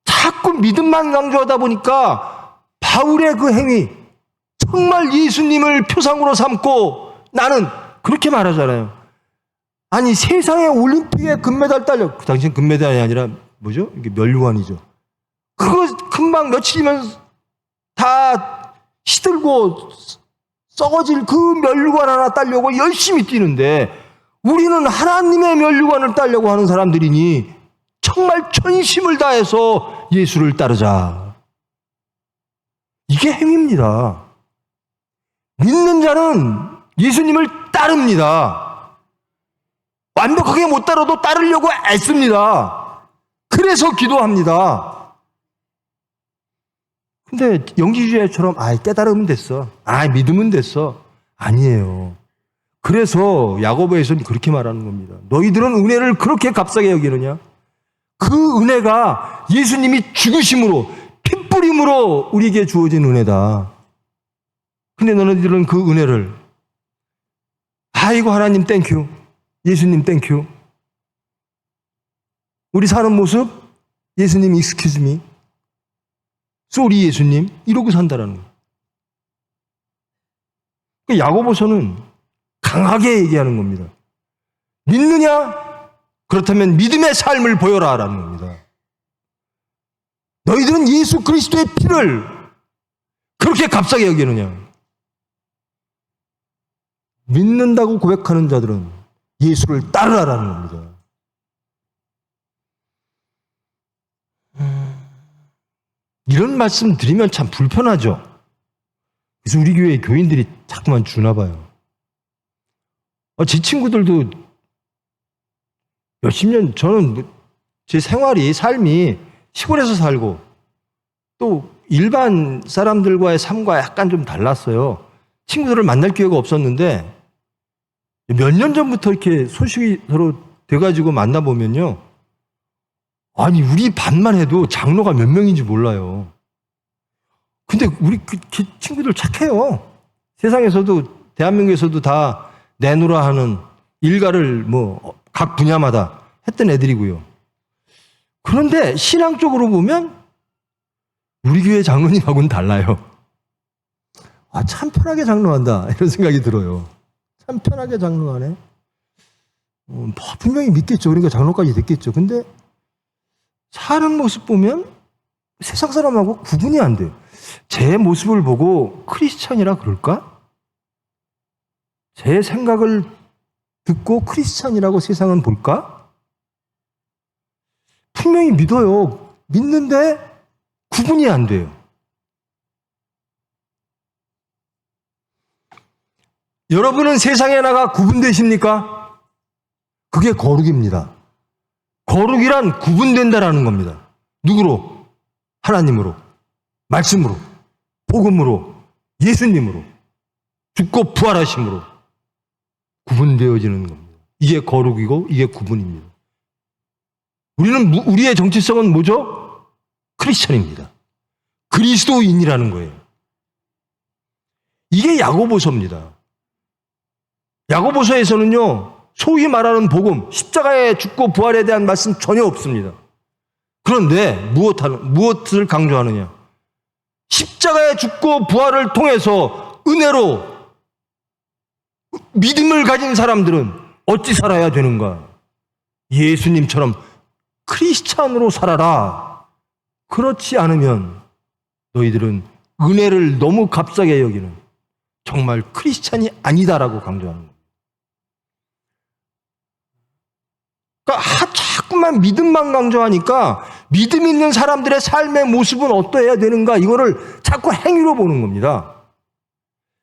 자꾸 믿음만 강조하다 보니까 바울의 그 행위, 정말 예수님을 표상으로 삼고 나는 그렇게 말하잖아요. 아니, 세상에 올림픽에 금메달 따려, 그 당시엔 금메달이 아니라 뭐죠? 이게 면류관이죠. 그거 금방 며칠이면 다 시들고 썩어질 그 면류관 하나 따려고 열심히 뛰는데 우리는 하나님의 면류관을 따려고 하는 사람들이니 정말 전심을 다해서 예수를 따르자. 이게 행위입니다. 믿는 자는 예수님을 따릅니다. 완벽하게 못 따라도 따르려고 애씁니다. 그래서 기도합니다. 근데 영지주의처럼 깨달으면 됐어. 믿으면 됐어. 아니에요. 그래서 야고보에서는 그렇게 말하는 겁니다. 너희들은 은혜를 그렇게 값싸게 여기느냐? 그 은혜가 예수님이 죽으심으로 핏뿌림으로 우리에게 주어진 은혜다. 근데 너희들은 그 은혜를 아이고 하나님 땡큐, 예수님 땡큐, 우리 사는 모습 예수님 excuse me, 쏘리 예수님 이러고 산다라는 거예요. 야고보서는 강하게 얘기하는 겁니다. 믿느냐? 그렇다면 믿음의 삶을 보여라 라는 겁니다. 너희들은 예수 그리스도의 피를 그렇게 값싸게 여기느냐? 믿는다고 고백하는 자들은 예수를 따르라라는 겁니다. 이런 말씀 드리면 참 불편하죠. 그래서 우리 교회 교인들이 자꾸만 주나 봐요. 제 친구들도 몇십 년, 저는 제 삶이 시골에서 살고 또 일반 사람들과의 삶과 약간 좀 달랐어요. 친구들을 만날 기회가 없었는데 몇 년 전부터 이렇게 소식이 서로 돼가지고 만나보면요. 아니, 우리 반만 해도 장로가 몇 명인지 몰라요. 근데 우리 그 친구들 착해요. 세상에서도, 대한민국에서도 다 내놓으라 하는 일가를 뭐 각 분야마다 했던 애들이고요. 그런데 신앙적으로 보면 우리 교회 장로님하고는 달라요. 아, 참 편하게 장로한다, 이런 생각이 들어요. 참 편하게 장로하네. 분명히 믿겠죠. 그러니까 장로까지 됐겠죠. 근데 사는 모습 보면 세상 사람하고 구분이 안 돼요. 제 모습을 보고 크리스찬이라 그럴까? 제 생각을 듣고 크리스찬이라고 세상은 볼까? 분명히 믿어요. 믿는데 구분이 안 돼요. 여러분은 세상에 나가 구분되십니까? 그게 거룩입니다. 거룩이란 구분된다라는 겁니다. 누구로? 하나님으로, 말씀으로, 복음으로, 예수님으로, 죽고 부활하심으로 구분되어지는 겁니다. 이게 거룩이고 이게 구분입니다. 우리의 정체성은 뭐죠? 크리스천입니다. 그리스도인이라는 거예요. 이게 야고보서입니다. 야고보서에서는요, 소위 말하는 복음, 십자가에 죽고 부활에 대한 말씀 전혀 없습니다. 그런데 무엇을 강조하느냐? 십자가에 죽고 부활을 통해서 은혜로 믿음을 가진 사람들은 어찌 살아야 되는가? 예수님처럼 크리스찬으로 살아라. 그렇지 않으면 너희들은 은혜를 너무 값싸게 여기는 정말 크리스찬이 아니다라고 강조하는 거예요. 그러니까 자꾸만 믿음만 강조하니까 믿음 있는 사람들의 삶의 모습은 어떠해야 되는가, 이거를 자꾸 행위로 보는 겁니다.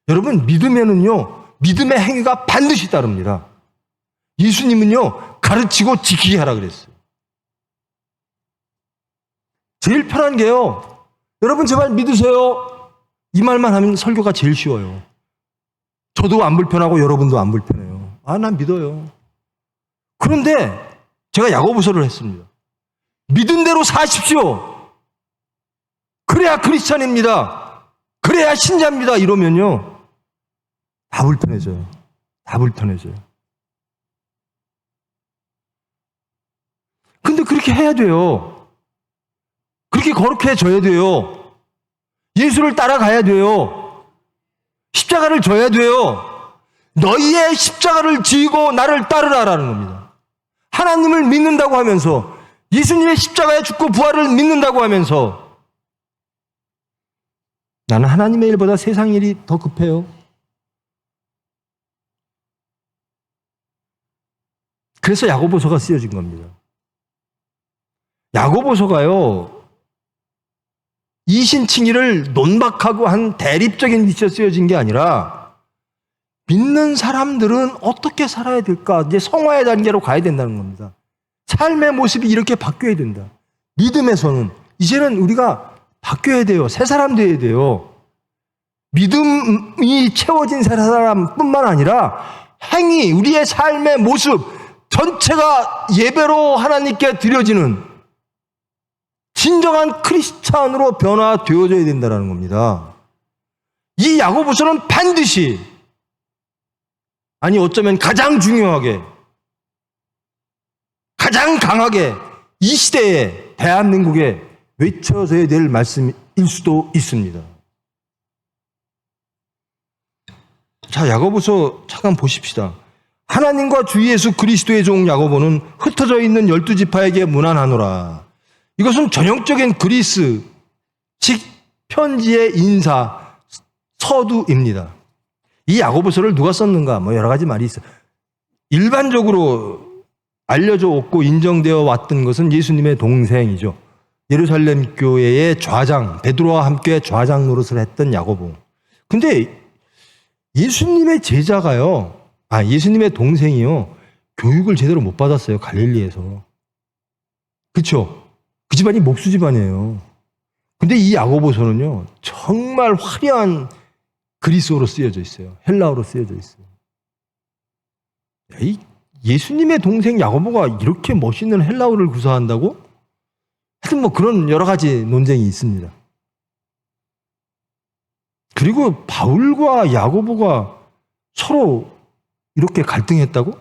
여러분, 믿음에는요, 믿음의 행위가 반드시 따릅니다. 예수님은요, 가르치고 지키게 하라 그랬어요. 제일 편한 게요, 여러분 제발 믿으세요, 이 말만 하면 설교가 제일 쉬워요. 저도 안 불편하고 여러분도 안 불편해요. 아, 난 믿어요. 그런데 제가 야고보서를 했습니다. 믿은 대로 사십시오. 그래야 크리스찬입니다. 그래야 신자입니다. 이러면요, 다 불편해져요. 다 불편해져요. 근데 그렇게 해야 돼요. 그렇게 거룩해져야 돼요. 예수를 따라가야 돼요. 십자가를 져야 돼요. 너희의 십자가를 지고 나를 따르라라는 겁니다. 하나님을 믿는다고 하면서, 예수님의 십자가에 죽고 부활을 믿는다고 하면서, 나는 하나님의 일보다 세상 일이 더 급해요. 그래서 야고보서가 쓰여진 겁니다. 야고보서가요, 이신칭의를 논박하고 한 대립적인 위치에 쓰여진 게 아니라 믿는 사람들은 어떻게 살아야 될까, 이제 성화의 단계로 가야 된다는 겁니다. 삶의 모습이 이렇게 바뀌어야 된다. 믿음에서는 이제는 우리가 바뀌어야 돼요. 새 사람 되어야 돼요. 믿음이 채워진 새 사람뿐만 아니라 행위, 우리의 삶의 모습 전체가 예배로 하나님께 드려지는 진정한 크리스찬으로 변화되어져야 된다는 겁니다. 이 야고보서는 반드시, 아니 어쩌면 가장 중요하게, 가장 강하게 이 시대에 대한민국에 외쳐져야 될 말씀일 수도 있습니다. 자, 야고보서 잠깐 보십시다. 하나님과 주 예수 그리스도의 종 야고보는 흩어져 있는 12지파에게 문안하노라. 이것은 전형적인 그리스식 편지의 인사 서두입니다. 이 야고보서를 누가 썼는가, 뭐 여러 가지 말이 있어요. 일반적으로 알려져 왔고 인정되어 왔던 것은 예수님의 동생이죠. 예루살렘 교회의 좌장, 베드로와 함께 좌장 노릇을 했던 야고보. 근데 예수님의 제자가요, 예수님의 동생이요, 교육을 제대로 못 받았어요, 갈릴리에서. 그렇죠? 그 집안이 목수 집안이에요. 근데 이 야고보서는요, 정말 화려한 그리스어로 쓰여져 있어요. 헬라어로 쓰여져 있어요. 이 예수님의 동생 야고보가 이렇게 멋있는 헬라어를 구사한다고? 하여튼 뭐 그런 여러 가지 논쟁이 있습니다. 그리고 바울과 야고보가 서로 이렇게 갈등했다고?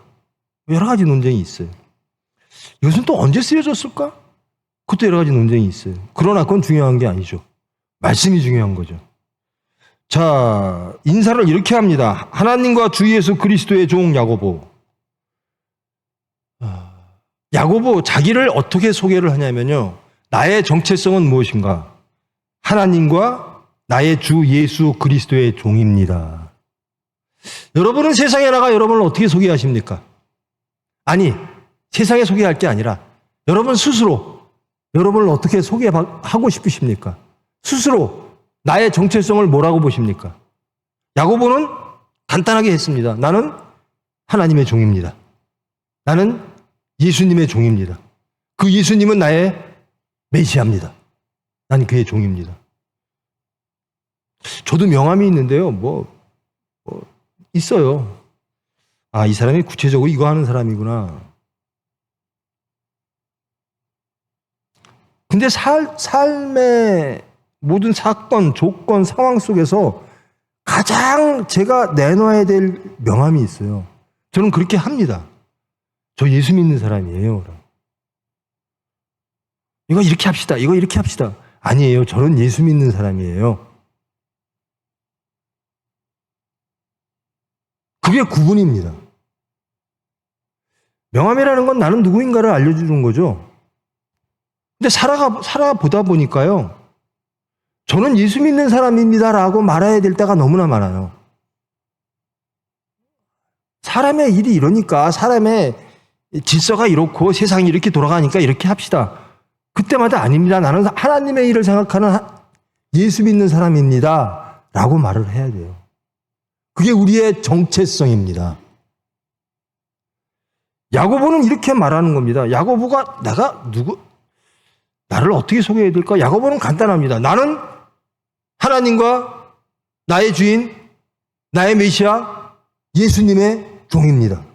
여러 가지 논쟁이 있어요. 이것은 또 언제 쓰여졌을까? 그것도 여러 가지 논쟁이 있어요. 그러나 그건 중요한 게 아니죠. 말씀이 중요한 거죠. 자, 인사를 이렇게 합니다. 하나님과 주 예수 그리스도의 종 야고보. 야고보 자기를 어떻게 소개를 하냐면요. 나의 정체성은 무엇인가? 하나님과 나의 주 예수 그리스도의 종입니다. 여러분은 세상에 나가 여러분을 어떻게 소개하십니까? 아니, 세상에 소개할 게 아니라 여러분 스스로 여러분을 어떻게 소개하고 싶으십니까? 스스로 나의 정체성을 뭐라고 보십니까? 야고보는 간단하게 했습니다. 나는 하나님의 종입니다. 나는 예수님의 종입니다. 그 예수님은 나의 메시아입니다. 난 그의 종입니다. 저도 명함이 있는데요. 있어요. 아, 이 사람이 구체적으로 이거 하는 사람이구나. 근데 삶의 모든 사건, 조건, 상황 속에서 가장 제가 내놔야 될 명함이 있어요. 저는 그렇게 합니다. 저 예수 믿는 사람이에요. 이거 이렇게 합시다. 이거 이렇게 합시다. 아니에요. 저는 예수 믿는 사람이에요. 그게 구분입니다. 명함이라는 건 나는 누구인가를 알려주는 거죠. 근데 살아보다 보니까요. 저는 예수 믿는 사람입니다라고 말해야 될 때가 너무나 많아요. 사람의 일이 이러니까, 사람의 질서가 이렇고 세상이 이렇게 돌아가니까 이렇게 합시다. 그때마다 아닙니다. 나는 하나님의 일을 생각하는 예수 믿는 사람입니다. 라고 말을 해야 돼요. 그게 우리의 정체성입니다. 야고보는 이렇게 말하는 겁니다. 야고보가 나를 어떻게 소개해야 될까? 야고보는 간단합니다. 나는 하나님과 나의 주인, 나의 메시아, 예수님의 종입니다.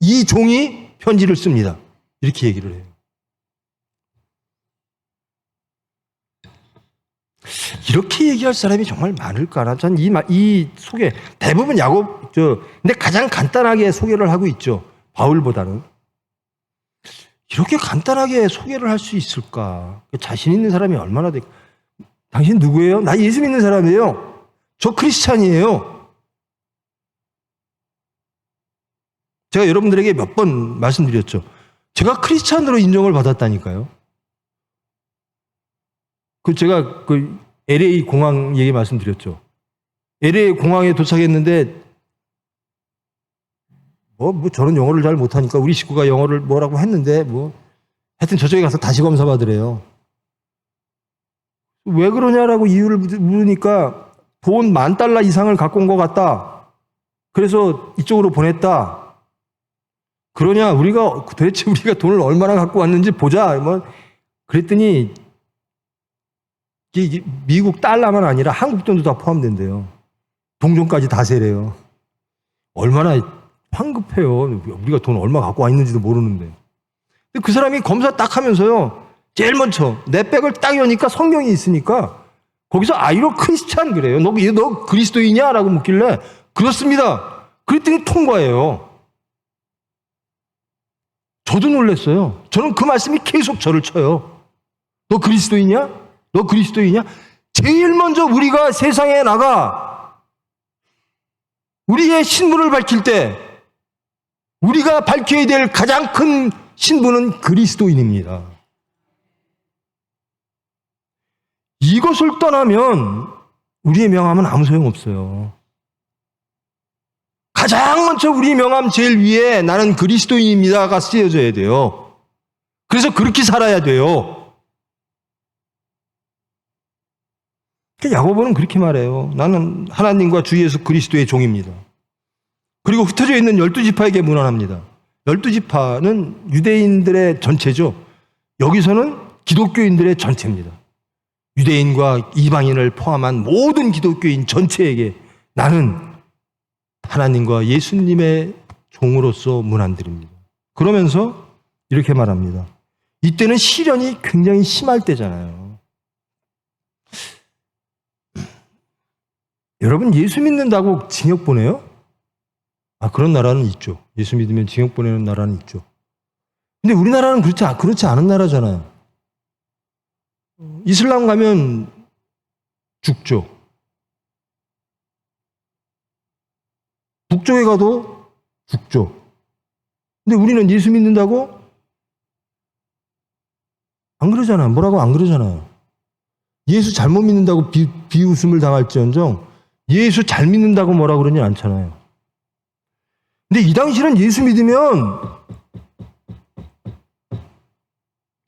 이 종이 편지를 씁니다. 이렇게 얘기를 해요. 이렇게 얘기할 사람이 정말 많을까나? 전 이 소개, 대부분 근데 가장 간단하게 소개를 하고 있죠. 바울보다는. 이렇게 간단하게 소개를 할 수 있을까? 자신 있는 사람이 얼마나 될까? 당신 누구예요? 나 예수 믿는 사람이에요. 저 크리스찬이에요. 제가 여러분들에게 몇 번 말씀드렸죠. 제가 크리스찬으로 인정을 받았다니까요. 제가 LA 공항 얘기 말씀드렸죠. LA 공항에 도착했는데 저는 영어를 잘 못하니까 우리 식구가 영어를 뭐라고 했는데 하여튼 저쪽에 가서 다시 검사 받으래요. 왜 그러냐라고 이유를 물으니까 돈 $10,000 이상을 갖고 온 것 같다. 그래서 이쪽으로 보냈다. 그러냐? 도대체 우리가 돈을 얼마나 갖고 왔는지 보자. 그랬더니 미국 달러만 아니라 한국 돈도 다 포함된대요. 동전까지 다 세래요. 얼마나 황급해요. 우리가 돈 얼마 갖고 와 있는지도 모르는데. 근데 그 사람이 검사 딱 하면서요. 제일 먼저 내 백을 딱 여니까 성경이 있으니까 거기서 이거 크리스찬 그래요. 너 그리스도이냐? 라고 묻길래 그렇습니다. 그랬더니 통과해요. 저도 놀랐어요. 저는 그 말씀이 계속 저를 쳐요. 너 그리스도이냐? 너 그리스도이냐? 제일 먼저 우리가 세상에 나가 우리의 신분을 밝힐 때 우리가 밝혀야 될 가장 큰 신분은 그리스도인입니다. 이것을 떠나면 우리의 명함은 아무 소용없어요. 가장 먼저 우리 명함 제일 위에 나는 그리스도인입니다가 쓰여져야 돼요. 그래서 그렇게 살아야 돼요. 야고보는 그렇게 말해요. 나는 하나님과 주 예수 그리스도의 종입니다. 그리고 흩어져 있는 12지파에게 문안합니다. 12지파는 유대인들의 전체죠. 여기서는 기독교인들의 전체입니다. 유대인과 이방인을 포함한 모든 기독교인 전체에게 나는 하나님과 예수님의 종으로서 문안드립니다. 그러면서 이렇게 말합니다. 이때는 시련이 굉장히 심할 때잖아요. 여러분, 예수 믿는다고 징역 보내요? 그런 나라는 있죠. 예수 믿으면 징역 보내는 나라는 있죠. 근데 우리나라는 그렇지 않은 나라잖아요. 이슬람 가면 죽죠. 북쪽에 가도 죽죠. 근데 우리는 예수 믿는다고? 안 그러잖아요. 뭐라고 안 그러잖아요. 예수 잘못 믿는다고 비웃음을 당할지언정 예수 잘 믿는다고 뭐라 그러지 않잖아요. 근데 이 당시는 예수 믿으면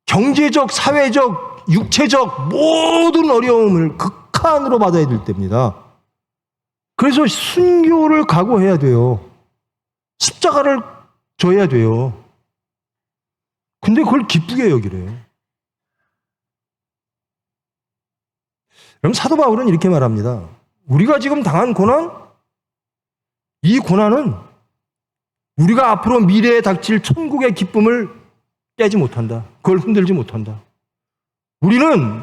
경제적, 사회적, 육체적 모든 어려움을 극한으로 받아야 될 때입니다. 그래서 순교를 각오해야 돼요. 십자가를 져야 돼요. 근데 그걸 기쁘게 여기래요. 그럼 사도 바울은 이렇게 말합니다. 우리가 지금 당한 고난, 이 고난은 우리가 앞으로 미래에 닥칠 천국의 기쁨을 깨지 못한다. 그걸 흔들지 못한다. 우리는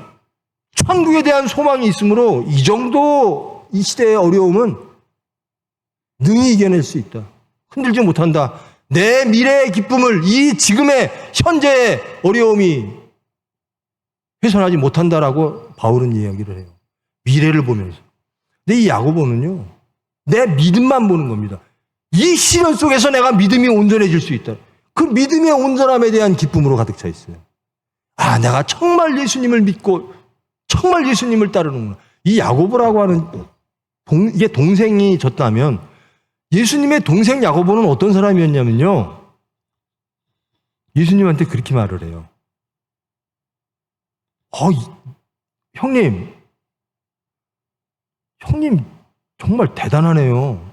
천국에 대한 소망이 있으므로 이 정도 이 시대의 어려움은 능히 이겨낼 수 있다. 흔들지 못한다. 내 미래의 기쁨을 이 지금의 현재의 어려움이 훼손하지 못한다라고 바울은 이야기를 해요. 미래를 보면서. 근데 이 야고보는요, 내 믿음만 보는 겁니다. 이 시련 속에서 내가 믿음이 온전해질 수 있다. 그 믿음의 온전함에 대한 기쁨으로 가득 차 있어요. 내가 정말 예수님을 믿고 정말 예수님을 따르는구나. 이 야고보라고 하는 이게 동생이 졌다면 예수님의 동생 야고보는 어떤 사람이었냐면요, 예수님한테 그렇게 말을 해요. 형님 정말 대단하네요.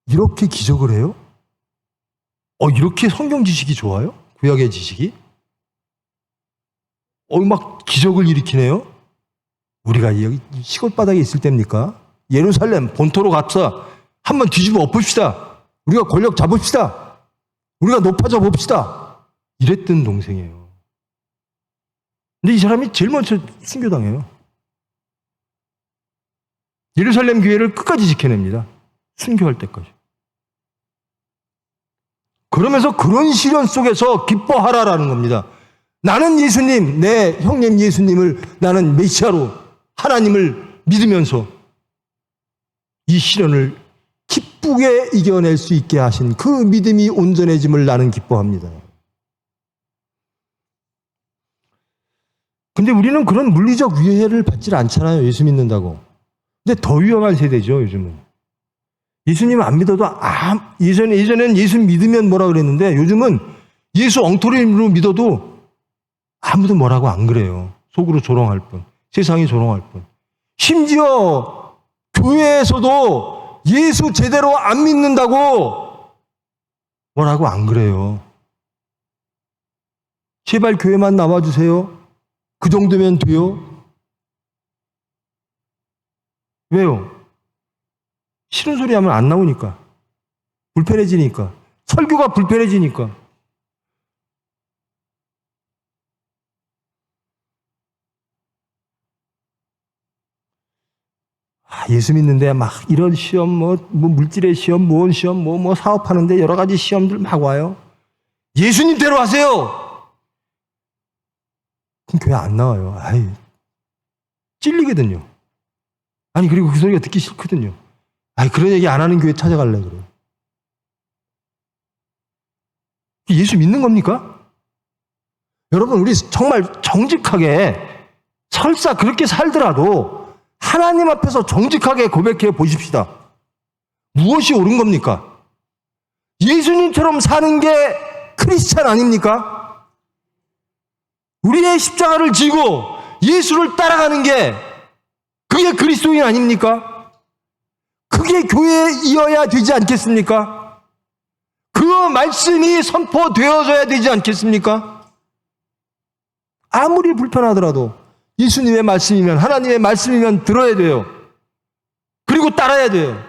이렇게 기적을 해요? 이렇게 성경 지식이 좋아요? 구약의 지식이? 막 기적을 일으키네요? 우리가 여기 시골 바닥에 있을 때입니까? 예루살렘 본토로 갑사 한번 뒤집어 엎읍시다. 우리가 권력 잡읍시다. 우리가 높아져 봅시다. 이랬던 동생이에요. 근데 이 사람이 제일 먼저 순교당해요. 예루살렘 교회를 끝까지 지켜냅니다. 순교할 때까지. 그러면서 그런 시련 속에서 기뻐하라라는 겁니다. 나는 예수님, 내 형님 예수님을 나는 메시아로 하나님을 믿으면서 이 시련을 기쁘게 이겨낼 수 있게 하신 그 믿음이 온전해짐을 나는 기뻐합니다. 근데 우리는 그런 물리적 위해를 받질 않잖아요. 예수 믿는다고. 근데 더 위험한 세대죠, 요즘은. 예수님 안 믿어도 예전엔 예수 믿으면 뭐라 그랬는데 요즘은 예수 엉터리로 믿어도 아무도 뭐라고 안 그래요. 속으로 조롱할 뿐. 세상이 조롱할 뿐. 심지어 교회에서도 예수 제대로 안 믿는다고 뭐라고 안 그래요. 제발 교회만 나와주세요. 그 정도면 돼요. 왜요? 싫은 소리 하면 안 나오니까. 불편해지니까. 설교가 불편해지니까. 예수 믿는데 막 이런 시험, 뭐 물질의 시험, 무언 시험, 뭐 사업하는데 여러 가지 시험들 막 와요. 예수님대로 하세요! 그럼 교회 안 나와요. 찔리거든요. 그리고 그 소리가 듣기 싫거든요. 그런 얘기 안 하는 교회 찾아갈래, 그래요. 예수 믿는 겁니까? 여러분, 우리 정말 정직하게 설사 그렇게 살더라도 하나님 앞에서 정직하게 고백해 보십시다. 무엇이 옳은 겁니까? 예수님처럼 사는 게 크리스찬 아닙니까? 우리의 십자가를 지고 예수를 따라가는 게 그게 그리스도인 아닙니까? 그게 교회이어야 되지 않겠습니까? 그 말씀이 선포되어져야 되지 않겠습니까? 아무리 불편하더라도 예수님의 말씀이면, 하나님의 말씀이면 들어야 돼요. 그리고 따라야 돼요.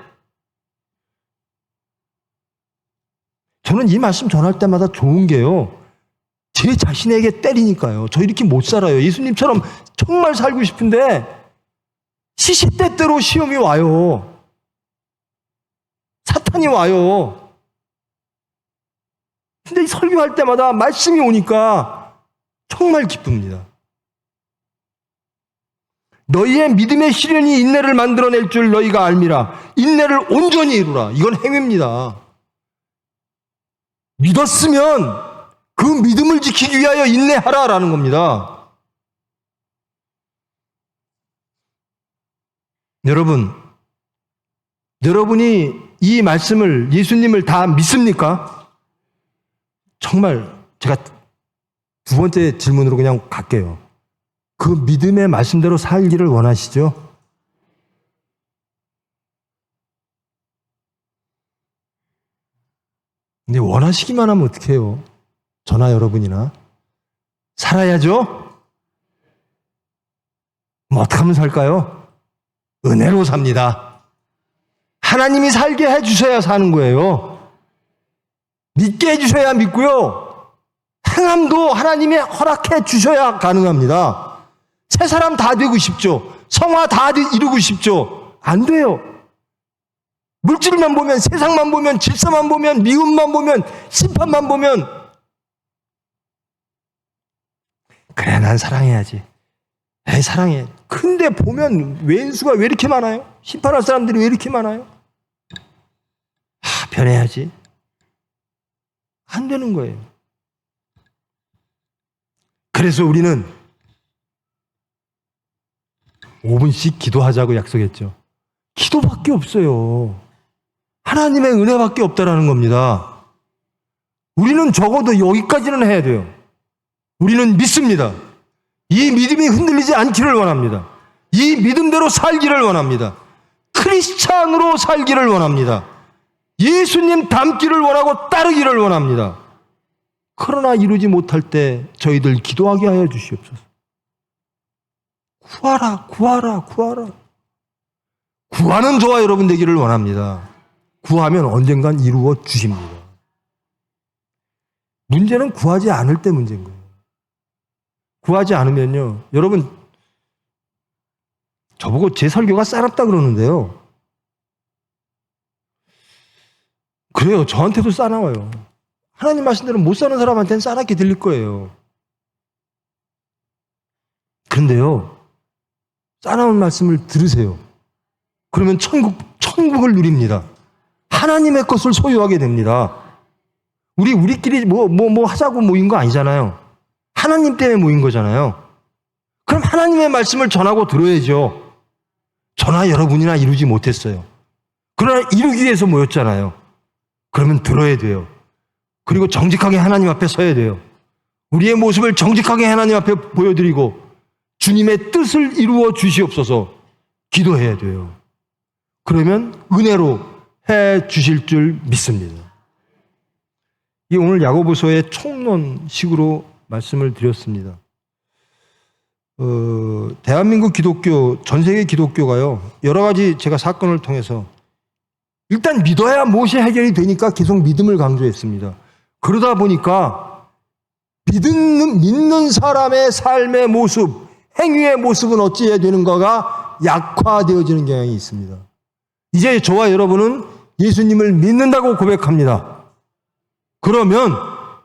저는 이 말씀 전할 때마다 좋은 게요, 제 자신에게 때리니까요. 저 이렇게 못 살아요. 예수님처럼 정말 살고 싶은데 시시때때로 시험이 와요. 사탄이 와요. 근데 이 설교할 때마다 말씀이 오니까 정말 기쁩니다. 너희의 믿음의 시련이 인내를 만들어낼 줄 너희가 알미라. 인내를 온전히 이루라. 이건 행위입니다. 믿었으면 그 믿음을 지키기 위하여 인내하라라는 겁니다. 여러분이 이 말씀을, 예수님을 다 믿습니까? 정말 제가 두 번째 질문으로 그냥 갈게요. 그 믿음의 말씀대로 살기를 원하시죠? 근데 원하시기만 하면 어떡해요? 저나 여러분이나. 살아야죠? 뭐 어떻게 하면 살까요? 은혜로 삽니다. 하나님이 살게 해주셔야 사는 거예요. 믿게 해주셔야 믿고요. 행함도 하나님이 허락해 주셔야 가능합니다. 새 사람 다 되고 싶죠? 성화 다 이루고 싶죠? 안 돼요. 물질만 보면, 세상만 보면, 질서만 보면, 미움만 보면, 심판만 보면, 그래, 난 사랑해야지. 에이, 사랑해. 근데 보면 왼수가 왜 이렇게 많아요? 심판할 사람들이 왜 이렇게 많아요? 변해야지. 안 되는 거예요. 그래서 우리는 5분씩 기도하자고 약속했죠. 기도밖에 없어요. 하나님의 은혜밖에 없다라는 겁니다. 우리는 적어도 여기까지는 해야 돼요. 우리는 믿습니다. 이 믿음이 흔들리지 않기를 원합니다. 이 믿음대로 살기를 원합니다. 크리스찬으로 살기를 원합니다. 예수님 닮기를 원하고 따르기를 원합니다. 그러나 이루지 못할 때 저희들 기도하게 하여 주시옵소서. 구하라, 구하라, 구하라. 구하는 저와 여러분 되기를 원합니다. 구하면 언젠간 이루어 주십니다. 문제는 구하지 않을 때 문제인 거예요. 구하지 않으면요, 여러분 저보고 제 설교가 싸납다 그러는데요, 그래요. 저한테도 싸나워요. 하나님 말씀대로 못 사는 사람한테는 싸납게 들릴 거예요. 그런데요, 싸나운 말씀을 들으세요. 그러면 천국을 누립니다. 하나님의 것을 소유하게 됩니다. 우리끼리 뭐 하자고 모인 거 아니잖아요. 하나님 때문에 모인 거잖아요. 그럼 하나님의 말씀을 전하고 들어야죠. 저나 여러분이나 이루지 못했어요. 그러나 이루기 위해서 모였잖아요. 그러면 들어야 돼요. 그리고 정직하게 하나님 앞에 서야 돼요. 우리의 모습을 정직하게 하나님 앞에 보여드리고 주님의 뜻을 이루어 주시옵소서 기도해야 돼요. 그러면 은혜로 해 주실 줄 믿습니다. 이 오늘 야고보서의 총론식으로 말씀을 드렸습니다. 대한민국 기독교, 전 세계 기독교가요, 여러 가지 제가 사건을 통해서 일단 믿어야 무엇이 해결이 되니까 계속 믿음을 강조했습니다. 그러다 보니까 믿는 사람의 삶의 모습, 행위의 모습은 어찌해야 되는가가 약화되어지는 경향이 있습니다. 이제 저와 여러분은 예수님을 믿는다고 고백합니다. 그러면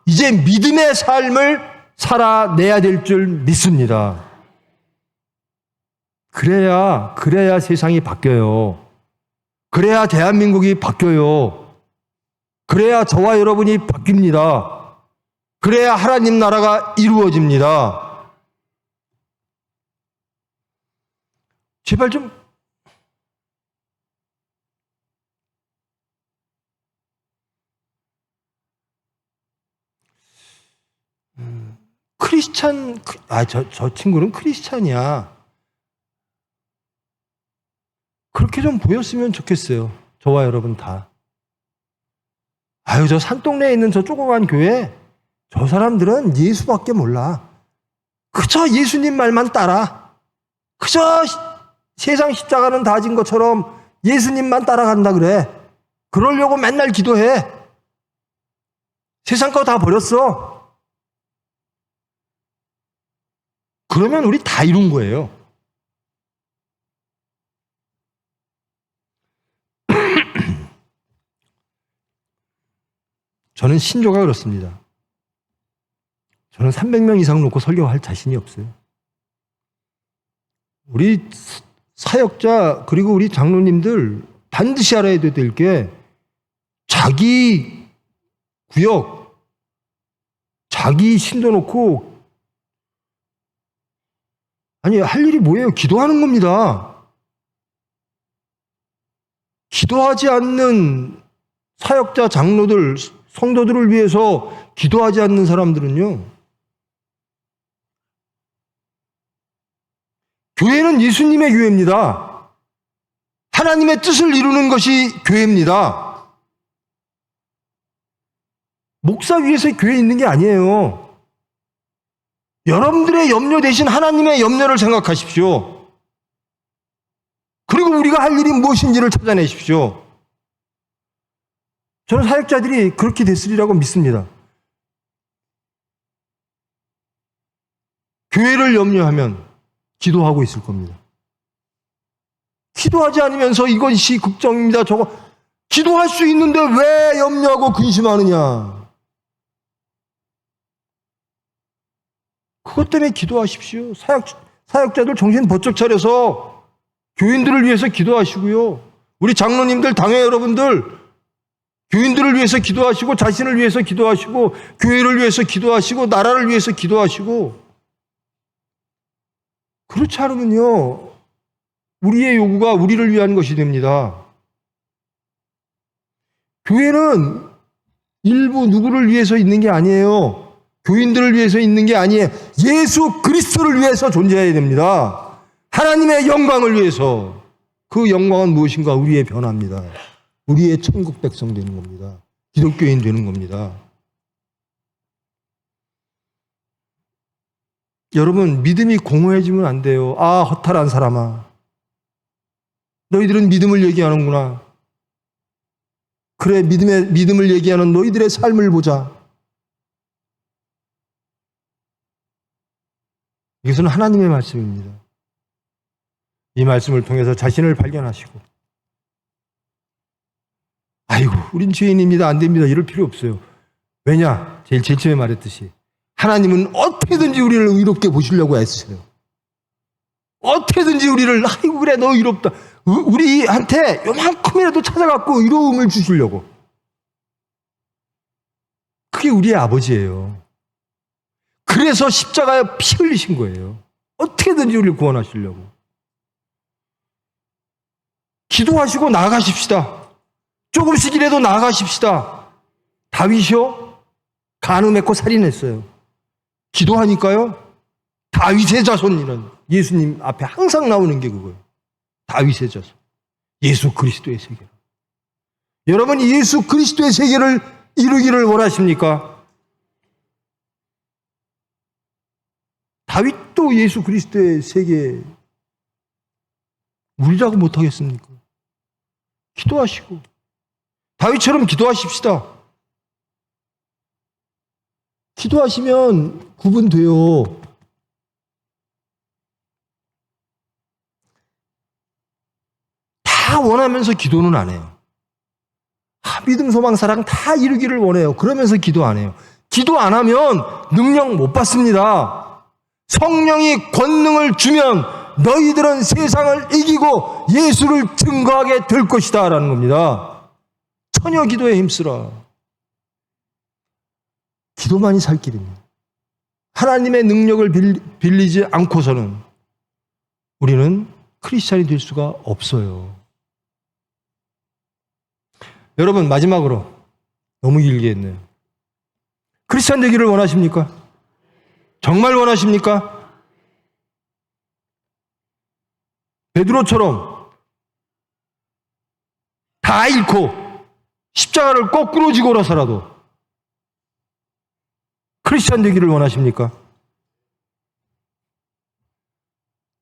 이제 믿음의 삶을 살아내야 될 줄 믿습니다. 그래야 세상이 바뀌어요. 그래야 대한민국이 바뀌어요. 그래야 저와 여러분이 바뀝니다. 그래야 하나님 나라가 이루어집니다. 제발 좀 저 친구는 크리스찬이야. 그렇게 좀 보였으면 좋겠어요. 저와 여러분 다. 저 산동네에 있는 저 조그만 교회, 저 사람들은 예수밖에 몰라. 그저 예수님 말만 따라. 그저 세상 십자가는 다 진 것처럼 예수님만 따라간다 그래. 그러려고 맨날 기도해. 세상 거 다 버렸어. 그러면 우리 다 이룬 거예요. 저는 신조가 그렇습니다. 저는 300명 이상 놓고 설교할 자신이 없어요. 우리 사역자 그리고 우리 장로님들 반드시 알아야 될 게 자기 구역, 자기 신도 놓고 아니 할 일이 뭐예요? 기도하는 겁니다. 기도하지 않는 사역자, 장로들, 성도들을 위해서 기도하지 않는 사람들은요, 교회는 예수님의 교회입니다. 하나님의 뜻을 이루는 것이 교회입니다. 목사 위에서 교회에 있는 게 아니에요. 여러분들의 염려 대신 하나님의 염려를 생각하십시오. 그리고 우리가 할 일이 무엇인지를 찾아내십시오. 저는 사역자들이 그렇게 됐으리라고 믿습니다. 교회를 염려하면 기도하고 있을 겁니다. 기도하지 않으면서 이것이 걱정입니다. 저거 기도할 수 있는데 왜 염려하고 근심하느냐? 그것 때문에 기도하십시오. 사역자들 정신 번쩍 차려서 교인들을 위해서 기도하시고요. 우리 장로님들, 당회 여러분들 교인들을 위해서 기도하시고 자신을 위해서 기도하시고 교회를 위해서 기도하시고 나라를 위해서 기도하시고 그렇지 않으면요 우리의 요구가 우리를 위한 것이 됩니다. 교회는 일부 누구를 위해서 있는 게 아니에요. 교인들을 위해서 있는 게 아니에요. 예수 그리스도를 위해서 존재해야 됩니다. 하나님의 영광을 위해서. 그 영광은 무엇인가? 우리의 변화입니다. 우리의 천국 백성 되는 겁니다. 기독교인 되는 겁니다. 여러분, 믿음이 공허해지면 안 돼요. 아, 허탈한 사람아. 너희들은 믿음을 얘기하는구나. 그래, 믿음을 얘기하는 너희들의 삶을 보자. 이것은 하나님의 말씀입니다. 이 말씀을 통해서 자신을 발견하시고 아이고 우린 죄인입니다. 안 됩니다. 이럴 필요 없어요. 왜냐? 제일 처음에 말했듯이 하나님은 어떻게든지 우리를 의롭게 보시려고 애쓰세요. 어떻게든지 우리를 아이고 그래 너 의롭다. 우리한테 요만큼이라도 찾아갖고 의로움을 주시려고. 그게 우리의 아버지예요. 그래서 십자가에 피 흘리신 거예요. 어떻게든지 우리를 구원하시려고. 기도하시고 나아가십시다. 조금씩이라도 나아가십시다. 다윗이요? 간음했고 살인했어요. 기도하니까요. 다윗의 자손이라는 예수님 앞에 항상 나오는 게 그거예요. 다윗의 자손. 예수 그리스도의 세계. 여러분이 예수 그리스도의 세계를 이루기를 원하십니까? 다윗도 예수 그리스도의 세계에 우리라고 못하겠습니까? 기도하시고 다윗처럼 기도하십시다. 기도하시면 구분돼요. 다 원하면서 기도는 안 해요. 믿음, 소망, 사랑 다 이루기를 원해요. 그러면서 기도 안 해요. 기도 안 하면 능력 못 받습니다. 성령이 권능을 주면 너희들은 세상을 이기고 예수를 증거하게 될 것이다 라는 겁니다. 전혀 기도에 힘쓰라. 기도만이 살 길입니다. 하나님의 능력을 빌리지 않고서는 우리는 크리스찬이 될 수가 없어요. 여러분 마지막으로 너무 길게 했네요. 크리스찬 되기를 원하십니까? 정말 원하십니까? 베드로처럼 다 잃고 십자가를 거꾸로 지고라서라도 크리스찬 되기를 원하십니까?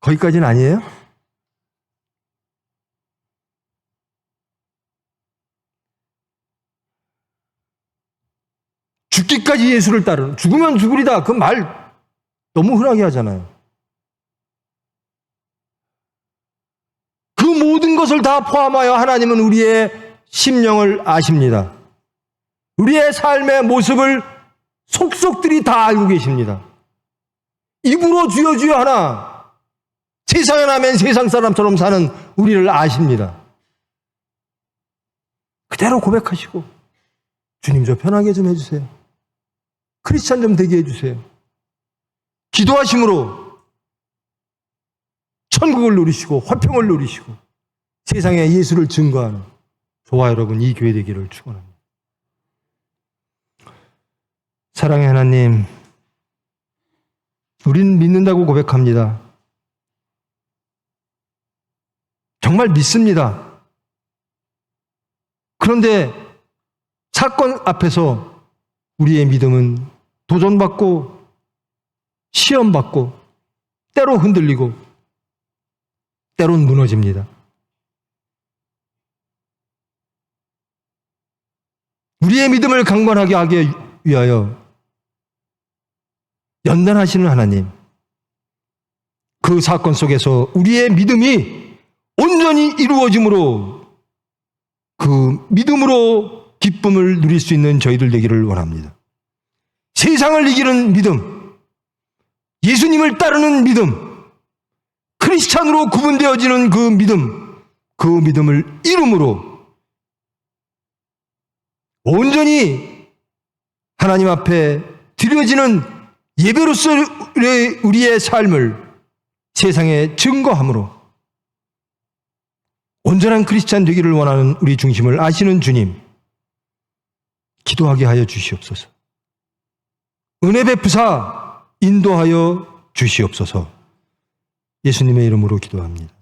거기까지는 아니에요? 죽기까지 예수를 따르는, 죽으면 죽으리다 그 말 너무 흔하게 하잖아요. 그 모든 것을 다 포함하여 하나님은 우리의 심령을 아십니다. 우리의 삶의 모습을 속속들이 다 알고 계십니다. 입으로 주여 주여 하나 세상에 나면 세상 사람처럼 사는 우리를 아십니다. 그대로 고백하시고 주님 저 편하게 좀 해주세요. 크리스찬 좀 되게 해주세요. 기도하심으로 천국을 누리시고 화평을 누리시고 세상에 예수를 증거하는 저와 여러분 이 교회 되기를 축원합니다. 사랑의 하나님, 우린 믿는다고 고백합니다. 정말 믿습니다. 그런데 사건 앞에서 우리의 믿음은 도전받고 시험받고 때로 흔들리고 때론 무너집니다. 우리의 믿음을 강건하게 하기 위하여 연단하시는 하나님, 그 사건 속에서 우리의 믿음이 온전히 이루어짐으로 그 믿음으로 기쁨을 누릴 수 있는 저희들 되기를 원합니다. 세상을 이기는 믿음, 예수님을 따르는 믿음, 크리스찬으로 구분되어지는 그 믿음을 이름으로 온전히 하나님 앞에 드려지는 예배로서의 우리의 삶을 세상에 증거함으로 온전한 크리스찬 되기를 원하는 우리 중심을 아시는 주님, 기도하게 하여 주시옵소서. 은혜 베푸사 인도하여 주시옵소서. 예수님의 이름으로 기도합니다.